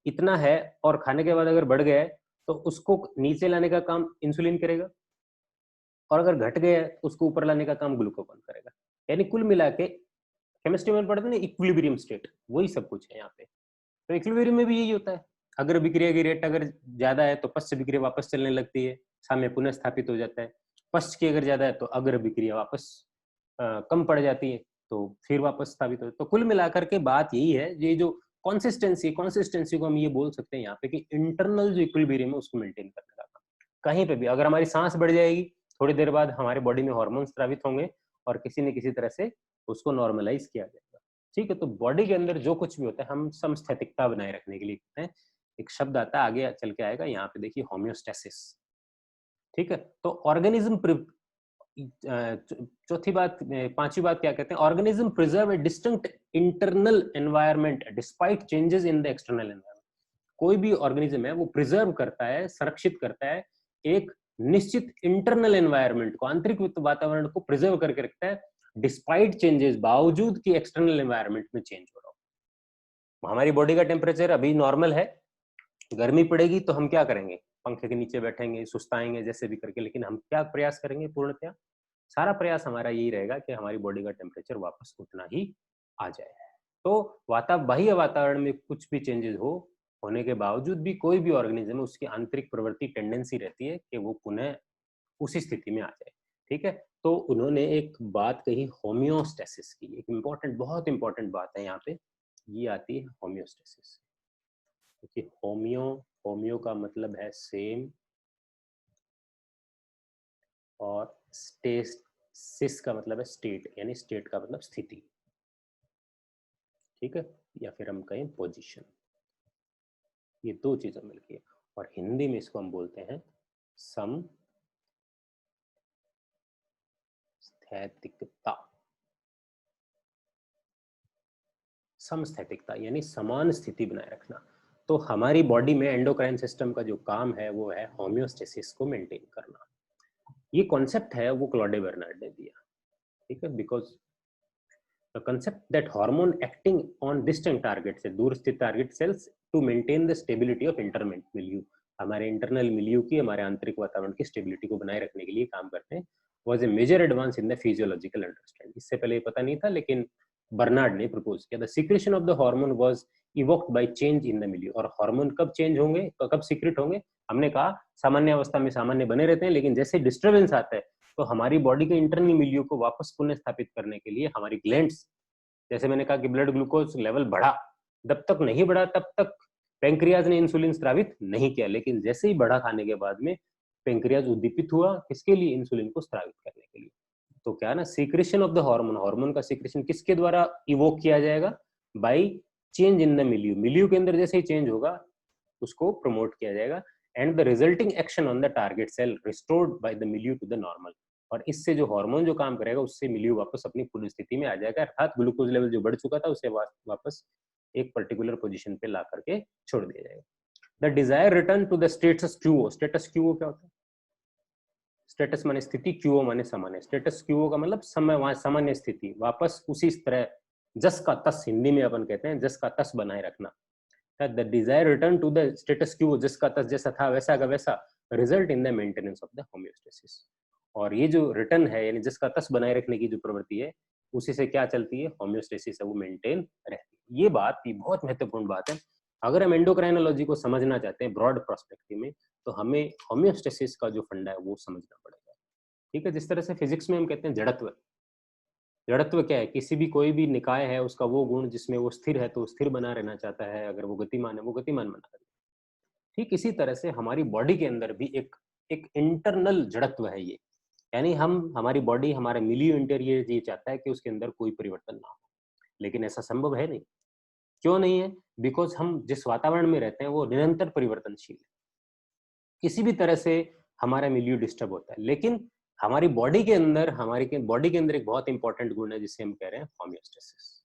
इतना है और खाने के बाद अगर बढ़ गया है तो उसको नीचे लाने का काम इंसुलिन करेगा, और अगर घट गया है उसको ऊपर लाने का काम ग्लूकोगॉन करेगा। यानी कुल मिला के केमिस्ट्री में पढ़ते हैं ना इक्विलिब्रियम स्टेट, वही सब कुछ है यहाँ पे। तो इक्विलिब्रियम में भी यही होता है, अगर विक्रिया की रेट अगर ज्यादा है तो पश्च विक्रिया वापस चलने लगती है, साम्य पुनः स्थापित हो जाता है। पश्च की अगर ज्यादा है तो अग्र विक्रिया वापस कम पड़ जाती है, तो फिर वापस स्थापित हो। तो कुल मिलाकर के बात यही है, ये जो कॉन्सिस्टेंसी को हम ये बोल सकते हैं यहाँ पे कि इंटरनल जो इक्विलिब्रियम है उसको मेंटेन करने का काम। कहीं पे भी अगर हमारी सांस बढ़ जाएगी, थोड़ी देर बाद हमारे बॉडी में हार्मोन स्रावित होंगे और किसी न किसी तरह से उसको नॉर्मलाइज किया जाएगा। ठीक है, तो बॉडी के अंदर जो कुछ भी होता है हम समस्थैतिकता बनाए रखने के लिए करते हैं। एक शब्द आता है आगे चल के आएगा, यहाँ पे देखिए होम्योस्टेसिस। ठीक है, तो ऑर्गेनिज्म, चौथी बात, पांचवी बात क्या कहते हैं, organism preserve A distinct internal environment despite changes in the external environment. कोई भी ऑर्गेनिज्म है वो प्रिजर्व करता है, संरक्षित करता है एक निश्चित इंटरनल एनवायरनमेंट को, आंतरिक वातावरण को प्रिजर्व करके रखता है, डिस्पाइट चेंजेस, बावजूद कि एक्सटर्नल एनवायरनमेंट में चेंज हो रहा हो। हमारी बॉडी का टेम्परेचर अभी नॉर्मल है, गर्मी पड़ेगी तो हम क्या करेंगे, पंखे के नीचे बैठेंगे, सुस्ताएंगे जैसे भी करके, लेकिन हम क्या प्रयास करेंगे, पूर्णतया सारा प्रयास हमारा यही रहेगा कि हमारी बॉडी का टेम्परेचर वापस उतना ही आ जाए। तो बाह्य वातावरण में कुछ भी चेंजेस होने के बावजूद भी कोई भी ऑर्गेनिज्म है उसकी आंतरिक प्रवृत्ति टेंडेंसी रहती है कि वो पुनः उसी स्थिति में आ जाए। ठीक है, तो उन्होंने एक बात कही होम्योस्टेसिस की, एक इम्पोर्टेंट, बहुत इंपॉर्टेंट बात है यहाँ पे, ये आती है होम्योस्टेसिस। क्योंकि होम्यो का मतलब है सेम, और स्टेसिस का मतलब है स्टेट, यानी स्टेट का मतलब स्थिति। ठीक है, या फिर हम कहें पोजीशन, ये दो चीजें मिलकर, और हिंदी में इसको हम बोलते हैं समस्थैतिकता। समस्थैतिकता यानी समान स्थिति बनाए रखना। तो हमारी बॉडी में एंडोक्राइन सिस्टम का जो काम है वो है होम्योस्टेसिस को मेंटेन करना। ये कॉन्सेप्ट है वो क्लॉडे बर्नार्ड ने दिया। ठीक है, because the concept that hormone acting on distant targets, दूर स्थित target cells, to maintain the stability of interment milieu, हमारे इंटरनल मिलियू की, हमारे आंतरिक वातावरण की स्टेबिलिटी को बनाए रखने के लिए काम करते हैं। Was a major advance in the physiological understanding. इससे पहले ये पता नहीं था, लेकिन बर्नार्ड ने प्रपोज किया। The secretion of the hormone was evoked by change in the milieu. और हार्मोन कब चेंज होंगे, कब सीक्रेट होंगे? हमने कहा सामान्य अवस्था में सामान्य बने रहते हैं, लेकिन जैसे डिस्टर्बेंस आता है तो हमारी बॉडी के इंटरनल मिलियू को वापस पुनः स्थापित करने के लिए हमारी ग्लैंड्स, जैसे मैंने कहा कि ब्लड ग्लूकोज लेवल बढ़ा, जब तक नहीं बढ़ा तब तक पेंक्रियाज ने इंसुलिन स्रावित नहीं किया, लेकिन जैसे ही बढ़ा खाने के बाद में पेंक्रियाज उद्दीपित हुआ, किसके लिए? इंसुलिन को स्रावित करने के लिए। तो क्या ना, secretion of the hormone, hormone का सीक्रेशन किसके द्वारा इवोक किया जाएगा? By change in the milieu. Milieu के अंदर जैसे ही चेंज होगा उसको प्रमोट किया जाएगा। And the resulting action on the target cell restored by the milieu to the normal. और इससे जो हार्मोन जो काम करेगा उससे मिलियू वापस अपनी पूर्ण स्थिति में आ जाएगा, अर्थात ग्लूकोज लेवल जो बढ़ चुका था उसे वापस एक पर्टिकुलर पोजीशन पे ला करके छोड़ दिया जाएगा। The desire return to the status quo. Status quo क्या होता है? स्टेटस माने स्थिति, क्यूओ माने सामान्य। स्टेटस क्यूओ का मतलब समय, सामान्य स्थिति, वापस उसी तरह, जस का तस हिंदी में अपन कहते हैं, जस का तस बनाए रखना। The desire return to the status quo, जस का तस जैसा था वैसा का वैसा, result in the maintenance of the homeostasis. और ये जो रिटर्न है, यानी जिसका तस बनाए रखने की जो प्रवृत्ति है, उसी से क्या चलती है? होम्योस्टेसिस है वो मेंटेन रहती है। ये बात, ये बहुत महत्वपूर्ण बात है। अगर हम एंडोक्राइनोलॉजी को समझना चाहते हैं ब्रॉड पर्सपेक्टिव में, तो हमें होम्योस्टेसिस का जो फंडा है वो समझना पड़ेगा। ठीक है, जिस तरह से फिजिक्स में हम कहते हैं जड़त्व। जड़त्व क्या है? किसी भी, कोई भी निकाय है, उसका वो गुण जिसमें वो स्थिर है तो स्थिर बना रहना चाहता है, अगर वो गतिमान है वो गतिमान बना रहता है। ठीक इसी तरह से हमारी बॉडी के अंदर भी एक एक इंटरनल जड़त्व है ये, यानी हमारी बॉडी, हमारा मिलियो इंटीरियर ये चाहता है कि उसके अंदर कोई परिवर्तन ना हो, लेकिन ऐसा संभव है नहीं। क्यों नहीं है? बिकॉज हम जिस वातावरण में रहते हैं वो निरंतर परिवर्तनशील है, किसी भी तरह से हमारा मिलियो डिस्टर्ब होता है। लेकिन हमारी बॉडी के अंदर, हमारी बॉडी के अंदर एक बहुत इंपॉर्टेंट गुण है जिसे हम कह रहे हैं होम्योस्टेसिस।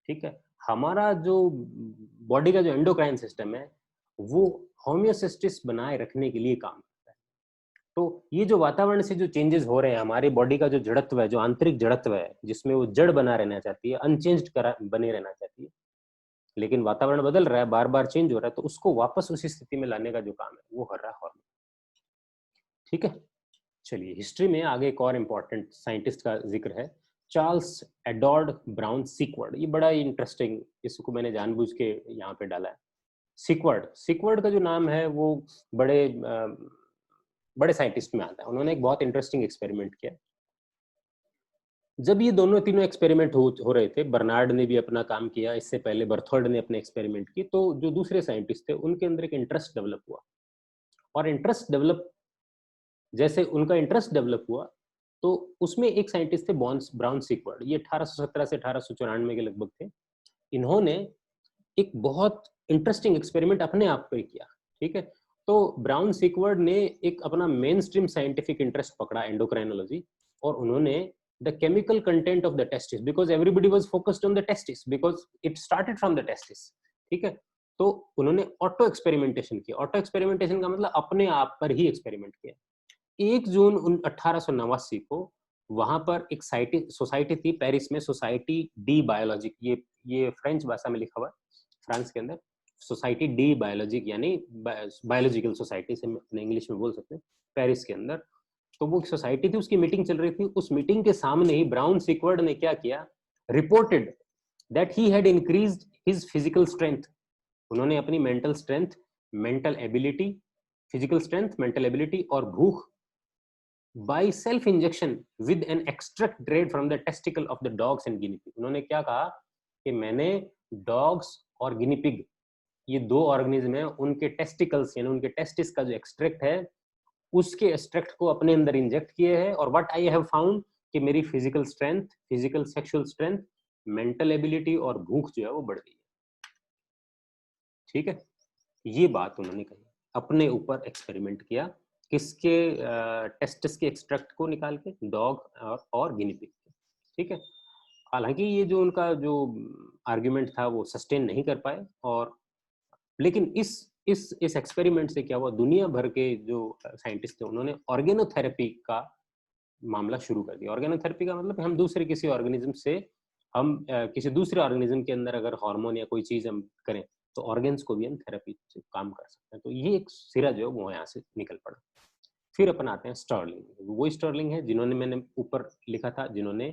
ठीक है, हमारा जो बॉडी का जो एंडोक्राइन सिस्टम है वो होम्योस्टेसिस बनाए रखने के लिए काम करता है। तो ये जो वातावरण से जो चेंजेस हो रहे हैं, हमारी बॉडी का जो जड़त्व है, जो आंतरिक जड़त्व है, जिसमें वो जड़ बना रहना चाहती है, अनचेंज्ड बने रहना चाहती है, लेकिन वातावरण बदल रहा है, बार बार चेंज हो रहा है, तो उसको वापस उसी स्थिति में लाने का जो काम है वो कर रहा है हार्मोन। ठीक है, चलिए हिस्ट्री में आगे एक और इम्पोर्टेंट साइंटिस्ट का जिक्र है, चार्ल्स एडवर्ड ब्राउन सीक्वर्ड। ये बड़ा ही इंटरेस्टिंग, इसको मैंने जानबूझ के यहाँ पे डाला है। सीक्वर्ड, सीक्वर्ड का जो नाम है वो बड़े साइंटिस्ट में आता है। उन्होंने एक बहुत इंटरेस्टिंग एक्सपेरिमेंट किया। जब ये दोनों तीनों एक्सपेरिमेंट हो रहे थे, बर्नार्ड ने भी अपना काम किया, इससे पहले बर्थोल्ड ने अपने एक्सपेरिमेंट की, तो जो दूसरे साइंटिस्ट थे उनके अंदर एक इंटरेस्ट डेवलप हुआ। और इंटरेस्ट डेवलप, जैसे उनका इंटरेस्ट डेवलप हुआ तो उसमें एक साइंटिस्ट थे ब्राउन सीक्वर्ड। ये 1817 से 1894 के लगभग थे। इन्होंने एक बहुत इंटरेस्टिंग एक्सपेरिमेंट अपने आप पे किया। ठीक है, तो ब्राउन सीक्वर्ड ने एक अपना मेन स्ट्रीम साइंटिफिक इंटरेस्ट पकड़ा, एंडोक्राइनोलॉजी, और उन्होंने the chemical content of the testis, because everybody was focused on the testis, because it started from the testis. ठीक है, तो उन्होंने ऑटो एक्सपेरिमेंटेशन किया। ऑटो एक्सपेरिमेंटेशन का मतलब अपने आप पर ही एक्सपेरिमेंट किया। 1 जून 1889 को वहां पर एक सोसाइटी थी पेरिस में, सोसाइटी डी बायोलॉजिक, ये फ्रेंच भाषा में लिखा हुआ है, फ्रांस के अंदर सोसाइटी डी बायोलॉजिक, यानी बायोलॉजिकल सोसाइटी से अपने इंग्लिश में बोल सकते हैं, पेरिस के अंदर। तो वो सोसाइटी थी, उसकी मीटिंग चल रही थी। उस मीटिंग के सामने ही ब्राउन सीक्वर्ड ने क्या किया, reported that he had increased his physical strength. उन्होंने अपनी mental strength, mental ability, physical strength, mental ability और भूख by self injection with an extract derived from the testicle of the dogs and guinea pig। उन्होंने क्या कहा कि मैंने डॉग्स और गिनी पिग, ये 2 ऑर्गेनिज्म है, उनके टेस्टिकल्स यानी उनके टेस्टिस का जो एक्सट्रैक्ट है उसके एक्सट्रैक्ट को अपने अंदर इंजेक्ट किए हैं, और व्हाट आई हैव फाउंड कि मेरी physical strength, physical sexual strength, mental ability और भूख जो है वो बढ़ गई है। ठीक है, ये बात उन्होंने कही, अपने ऊपर एक्सपेरिमेंट किया, किसके? टेस्टिस के एक्सट्रैक्ट को निकाल के, डॉग और गिनी पिग। ठीक है, हालांकि ये जो उनका जो आर्ग्यूमेंट था वो सस्टेन नहीं कर पाए, और लेकिन इस एक्सपेरिमेंट से क्या हुआ, दुनिया भर के जो साइंटिस्ट थे उन्होंने ऑर्गेनोथेरेपी का मामला शुरू कर दिया। ऑर्गेनोथेरेपी का मतलब हम दूसरे किसी ऑर्गेनिज्म से, हम किसी दूसरे ऑर्गेनिज्म के अंदर अगर हार्मोन या कोई चीज हम करें, तो ऑर्गेन्स को भी हम थेरेपी से काम कर सकते हैं। तो ये एक सिरा जो है वो यहाँ से निकल पड़ा। फिर अपन आते हैं स्टर्लिंग, वो स्टर्लिंग है जिन्होंने, मैंने ऊपर लिखा था, जिन्होंने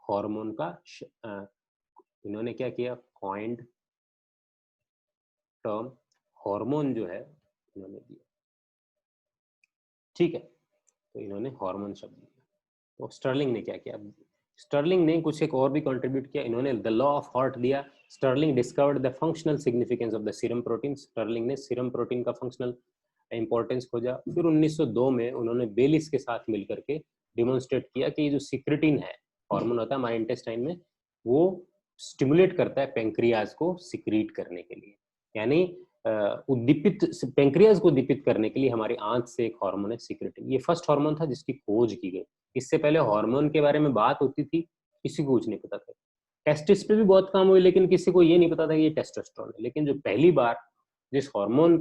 हार्मोन का इन्होंने क्या किया, कॉइंड टर्म हार्मोन जो है इन्होंने दिया, ठीक है। तो इन्होंने हार्मोन शब्द दिया। तो स्टर्लिंग ने क्या किया, स्टर्लिंग ने कुछ एक और भी कंट्रीब्यूट किया, इन्होंने द लॉ ऑफ हार्ट दिया। Starling discovered the functional significance of the serum protein, Starling ने सीरम प्रोटीन का फंक्शनल इंपॉर्टेंस खोजा। फिर 1902 में उन्होंने बेलिस के साथ मिलकर के डिमोन्स्ट्रेट किया कि जो सिक्रेटिन है, हार्मोन होता है हमारे इंटेस्टाइन में, वो स्टिमुलेट करता है पेंक्रियाज को सिक्रीट करने के लिए, यानी उद्दीपित, पेंक्रियाज को उद्दीपित करने के लिए हमारी आंत से एक हार्मोन है सिक्रेटिन। ये फर्स्ट हार्मोन था जिसकी खोज की गई। इससे पहले हार्मोन के बारे में बात होती थी, किसी को कुछ नहीं पता था। टेस्टिस पे भी बहुत काम हुई, लेकिन किसी को ये नहीं पता था कि ये टेस्टोस्टेरोन है। लेकिन जो पहली बार जिस हार्मोन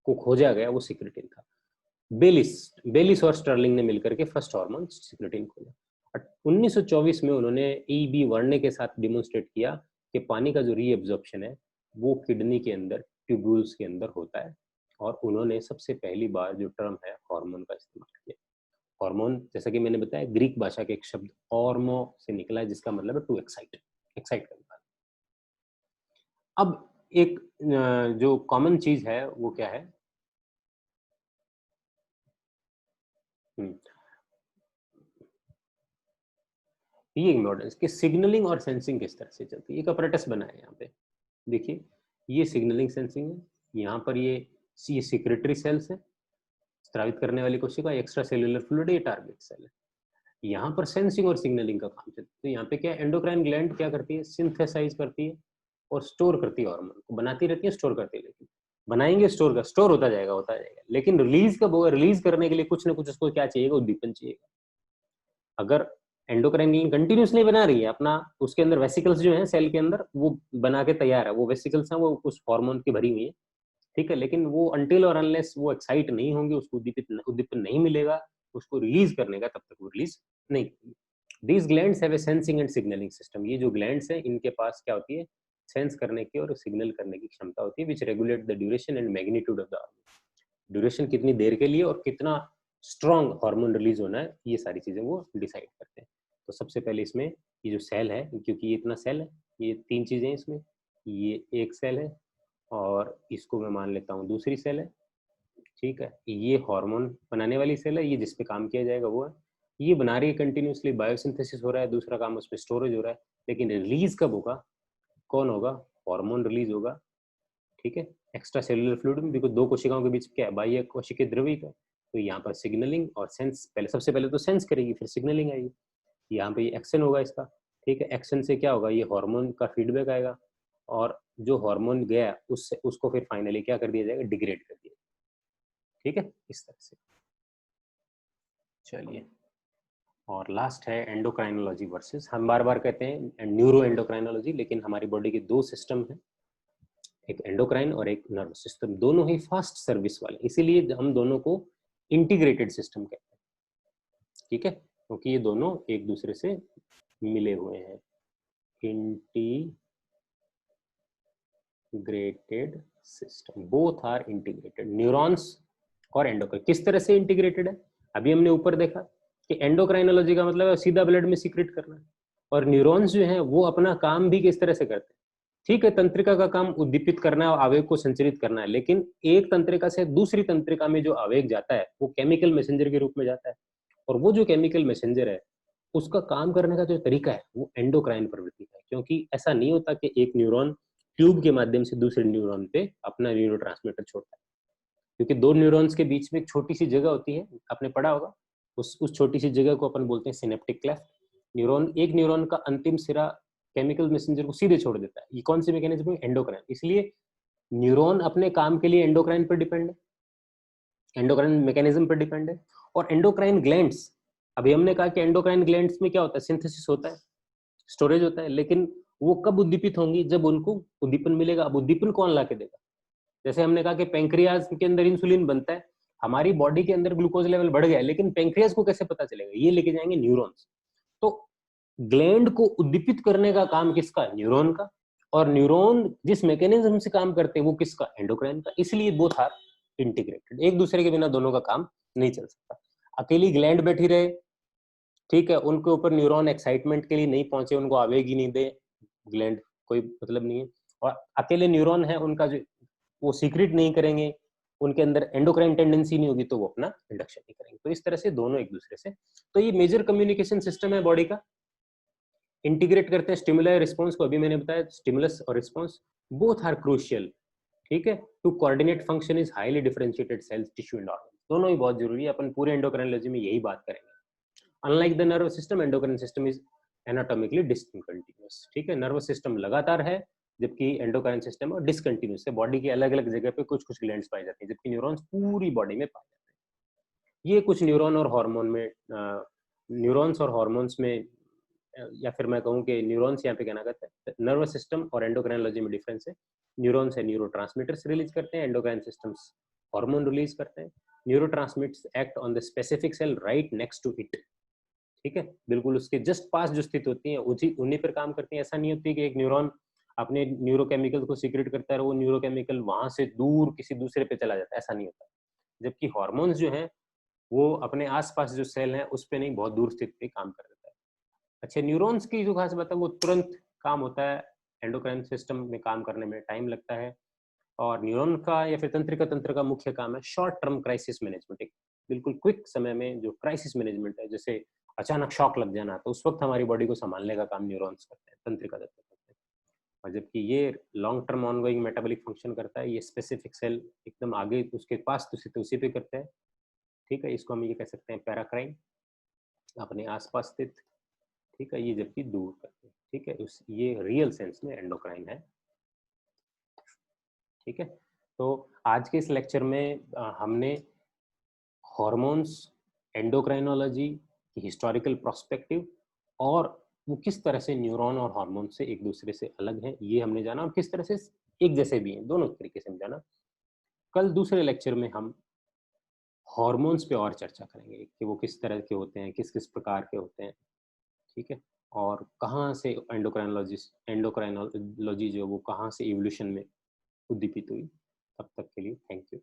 को खोजा गया वो सिक्रेटिन था। बेलिस और स्टर्लिंग ने मिलकर के फर्स्ट हार्मोन सिक्रेटिन खोजा। 1924 में उन्होंने ई.बी. वर्ने के साथ डिमोन्स्ट्रेट किया कि पानी का जो रीएब्जॉर्प्शन है वो किडनी के अंदर ट्यूब्यूल्स के अंदर होता है, और उन्होंने सबसे पहली बार जो टर्म है हार्मोन का इस्तेमाल किया। हार्मोन, जैसा कि मैंने बताया, ग्रीक भाषा के एक शब्द ऑर्मो से निकला है, जिसका मतलब है टू एक्साइट, एक्साइट करना। अब एक जो कॉमन चीज है वो क्या है, ये इम्पोर्टेंस कि सिग्नलिंग और सेंसिंग किस तरह से चलती है। एक अपरेटस बना है यहाँ पे, देखिए ये सिग्नलिंग सेंसिंग है, यहाँ पर ये सिक्रेटरी सेल्स है, स्रावित करने वाली कोशिका, एक्स्ट्रा सेल्यूलर फ्लूइड, ये टारगेट सेल है। यहाँ पर सेंसिंग और सिग्नलिंग का काम चलता है। तो यहाँ पे क्या, एंडोक्राइन ग्लैंड क्या करती है, सिंथेसाइज करती है और स्टोर करती है, हार्मोन को बनाती रहती है, स्टोर करती है। लेकिन बनाएंगे स्टोर का, स्टोर होता जाएगा, लेकिन रिलीज कब होगा, रिलीज करने के लिए कुछ ना कुछ उसको क्या चाहिए, उद्दीपन चाहिए। अगर एंडोक्राइन ग्लैंड कंटिन्यूसली बना रही है अपना, उसके अंदर वेसिकल्स जो है सेल के अंदर वो बना के तैयार है, वो वेसिकल्स हैं वो उस हार्मोन की भरी हुई है, ठीक है। लेकिन वो अनटिल और अनलेस वो एक्साइट नहीं होंगे, उसको उद्दीपन नहीं मिलेगा उसको रिलीज करने का, तब तक वो रिलीज नहीं करेगी। These glands have a sensing and signalling system, ये जो ग्लैंड्स हैं इनके पास क्या होती है, सेंस करने की और सिग्नल करने की क्षमता होती है, विच regulate the duration and magnitude of the hormone. Duration कितनी देर के लिए और कितना स्ट्रॉन्ग हार्मोन रिलीज होना है, ये सारी चीजें वो डिसाइड करते हैं। तो सबसे पहले इसमें ये जो सेल है, क्योंकि ये इतना सेल है, ये तीन चीजें हैं इसमें, ये एक सेल है और इसको मैं मान लेता हूँ दूसरी सेल है, ठीक है। ये हार्मोन बनाने वाली सेल है, ये जिस पे काम किया जाएगा वो है, ये बना रही है कंटिन्यूसली, बायोसिंथेसिस हो रहा है, दूसरा काम उसमें स्टोरेज हो रहा है। लेकिन रिलीज कब होगा, कौन होगा, हार्मोन रिलीज होगा, ठीक है, एक्स्ट्रा सेलुलर फ्लूइड में, बिकॉज दो कोशिकाओं के बीच क्या है, बाह्य कोशिकीय द्रवित है। तो यहाँ पर सिग्नलिंग और सेंस, पहले सबसे पहले तो सेंस करेगी, फिर सिग्नलिंग आएगी। यहाँ पे ये एक्शन होगा इसका, ठीक है। एक्शन से क्या होगा, ये हार्मोन का फीडबैक आएगा, और जो हार्मोन गया उससे उसको फिर फाइनली क्या कर दिया जाएगा, डिग्रेड कर दिया, ठीक है, इस तरह से। चलिए, और लास्ट है एंडोक्राइनोलॉजी वर्सेस, हम बार बार कहते हैं न्यूरो एंडोक्राइनोलॉजी, लेकिन हमारी बॉडी के दो सिस्टम है, एक एंडोक्राइन और एक नर्वस सिस्टम, दोनों ही फास्ट सर्विस वाले, इसीलिए हम दोनों को इंटीग्रेटेड सिस्टम कहते हैं, ठीक है, क्योंकि ये दोनों एक दूसरे से मिले हुए हैं। Integrated system, both are integrated, neurons और एंडोक्राइन किस तरह से इंटीग्रेटेड है, अभी हमने ऊपर देखा कि एंडोक्राइनोलॉजी का मतलब है सीधा ब्लड में सीक्रेट करना, और न्यूरॉन्स जो हैं वो अपना काम भी किस तरह से करते हैं, ठीक है। तंत्रिका का काम उद्दीपित करना है और आवेग को संचरित करना है, लेकिन एक तंत्रिका से दूसरी तंत्रिका में जो आवेग जाता है वो केमिकल मैसेंजर के रूप में जाता है, और वो जो केमिकल मैसेंजर है उसका काम करने का जो तरीका है वो एंडोक्राइन प्रवृत्ति का है, क्योंकि ऐसा नहीं होता कि एक न्यूरॉन ट्यूब के माध्यम से दूसरे न्यूरॉन पे अपना न्यूरोट्रांसमीटर छोड़ता है, क्योंकि दो न्यूरॉन्स के बीच में एक छोटी सी जगह होती है, आपने पढ़ा होगा, उस छोटी सी जगह को अपन बोलते हैं सिनेप्टिक क्लेफ्ट। न्यूरॉन, एक न्यूरॉन का अंतिम सिरा केमिकल मैसेंजर को सीधे छोड़ देता है, ये कौन सी मैकेनिज्म है, एंडोक्राइन। इसलिए न्यूरॉन अपने काम के लिए एंडोक्राइन पर डिपेंड है, एंडोक्राइन मैकेनिज्म पर डिपेंड है। और एंडोक्राइन ग्लैंड्स, अभी हमने कहा कि एंडोक्राइन ग्लैंड्स में क्या होता है, सिंथेसिस होता है, स्टोरेज होता है, लेकिन वो कब उद्दीपित होंगी, जब उनको उद्दीपन मिलेगा। अब उद्दीपन कौन ला के देगा, जैसे हमने कहा कि पेंक्रियाज के अंदर इंसुलिन बनता है, हमारी बॉडी के अंदर ग्लूकोज लेवल बढ़ गया, लेकिन पेंक्रियाज को कैसे पता चलेगा, ये लेके जाएंगे न्यूरॉन्स। तो ग्लैंड को उद्दीपित करने का काम किसका, न्यूरॉन का, और न्यूरॉन जिस मैकेनिज्म से काम करते हैं वो किसका, एंडोक्राइन का, इसलिए बोथ आर इंटीग्रेटेड, एक दूसरे के बिना दोनों का काम नहीं चल सकता। अकेली ग्लैंड बैठी रहे, ठीक है, उनके ऊपर न्यूरॉन एक्साइटमेंट के लिए नहीं पहुंचे, उनको आवेग ही नहीं दे ग्लैंड, कोई मतलब नहीं है। और अकेले न्यूरॉन है उनका जो वो सीक्रेट नहीं करेंगे, उनके अंदर एंडोक्राइन टेंडेंसी नहीं होगी तो वो अपना इंडक्शन नहीं करेंगे। तो इस तरह से दोनों एक दूसरे से, तो ये मेजर कम्युनिकेशन सिस्टम है बॉडी का, इंटीग्रेट करते हैं स्टिमुलस रिस्पॉन्स को। अभी मैंने बताया स्टिमुलस और रिस्पॉन्स बोथ आर क्रूशियल, ठीक है, to coordinate function is highly differentiated cells tissue and organ, दोनों ही बहुत जरूरी है। अपन पूरे एंडोक्राइनोलॉजी में यही बात करेंगे। Unlike the nervous system, endocrine system is anatomically discontinuous, ठीक है, नर्वस सिस्टम लगातार है जबकि एंडोक्राइन सिस्टम और डिसकंटिन्यूअस है, बॉडी के अलग अलग जगह पे कुछ कुछ ग्लैंड्स पाई जाती हैं, जबकि न्यूरॉन्स पूरी बॉडी में पाए जाते हैं। ये कुछ न्यूरॉन और हार्मोन में न्यूरॉन्स और हार्मोन्स में या फिर मैं कहूँ कि न्यूरॉन्स यहाँ पे कहना कहता है, नर्वस सिस्टम और एंडोक्राइनोलॉजी में डिफरेंस है। न्यूरॉन्स है न्यूरोट्रांसमीटर्स रिलीज करते हैं, एंडोक्राइन सिस्टम्स हार्मोन रिलीज करते हैं। Neurotransmits act on the specific cell right next to it, ठीक है, बिल्कुल उसके जस्ट पास जो स्थित होती है उन्हीं पर काम करती है। ऐसा नहीं होती कि एक न्यूरॉन अपने न्यूरोकेमिकल को सीक्रेट करता है और वो न्यूरोकेमिकल वहां से दूर किसी दूसरे पे चला जाता है, ऐसा नहीं होता। जबकि हॉर्मोन्स जो हैं वो अपने आसपास जो सेल हैं उस पे नहीं, बहुत दूर स्थित पे काम कर देता है। अच्छा, न्यूरॉन्स की जो खास बात है वो तुरंत काम होता है, एंडोक्राइन सिस्टम में काम करने में टाइम लगता है। और न्यूरॉन का या फिर तंत्रिका तंत्र का मुख्य काम है शॉर्ट टर्म क्राइसिस मैनेजमेंट, एक बिल्कुल क्विक समय में जो क्राइसिस मैनेजमेंट है, जैसे अचानक शॉक लग जाना, तो उस वक्त हमारी बॉडी को संभालने का काम न्यूरॉन्स करते हैं, तंत्रिका तंत्र करते हैं। और जबकि ये long term ongoing metabolic function करता है, ये स्पेसिफिक सेल एकदम आगे उसके पास तो उसी पे करते हैं, ठीक है, इसको हम ये कह सकते हैं पैराक्राइन, अपने आसपास स्थित, ठीक है, ये जबकि दूर करते हैं, ठीक है, उस ये रियल सेंस में एंडोक्राइन है, ठीक है। तो आज के इस लेक्चर में हमने हॉर्मोन्स, एंडोक्राइनोलॉजी की हिस्टोरिकल प्रोस्पेक्टिव और वो किस तरह से न्यूरॉन और हार्मोन से एक दूसरे से अलग हैं ये हमने जाना, और किस तरह से एक जैसे भी हैं, दोनों तरीके से हम जाना। कल दूसरे लेक्चर में हम हॉर्मोन्स पे और चर्चा करेंगे कि वो किस तरह के होते हैं, किस किस प्रकार के होते हैं, ठीक है, और कहाँ से एंडोक्राइनोलॉजी जो वो कहाँ से इवोल्यूशन में उद्दीपित हुई। तब तक के लिए थैंक यू।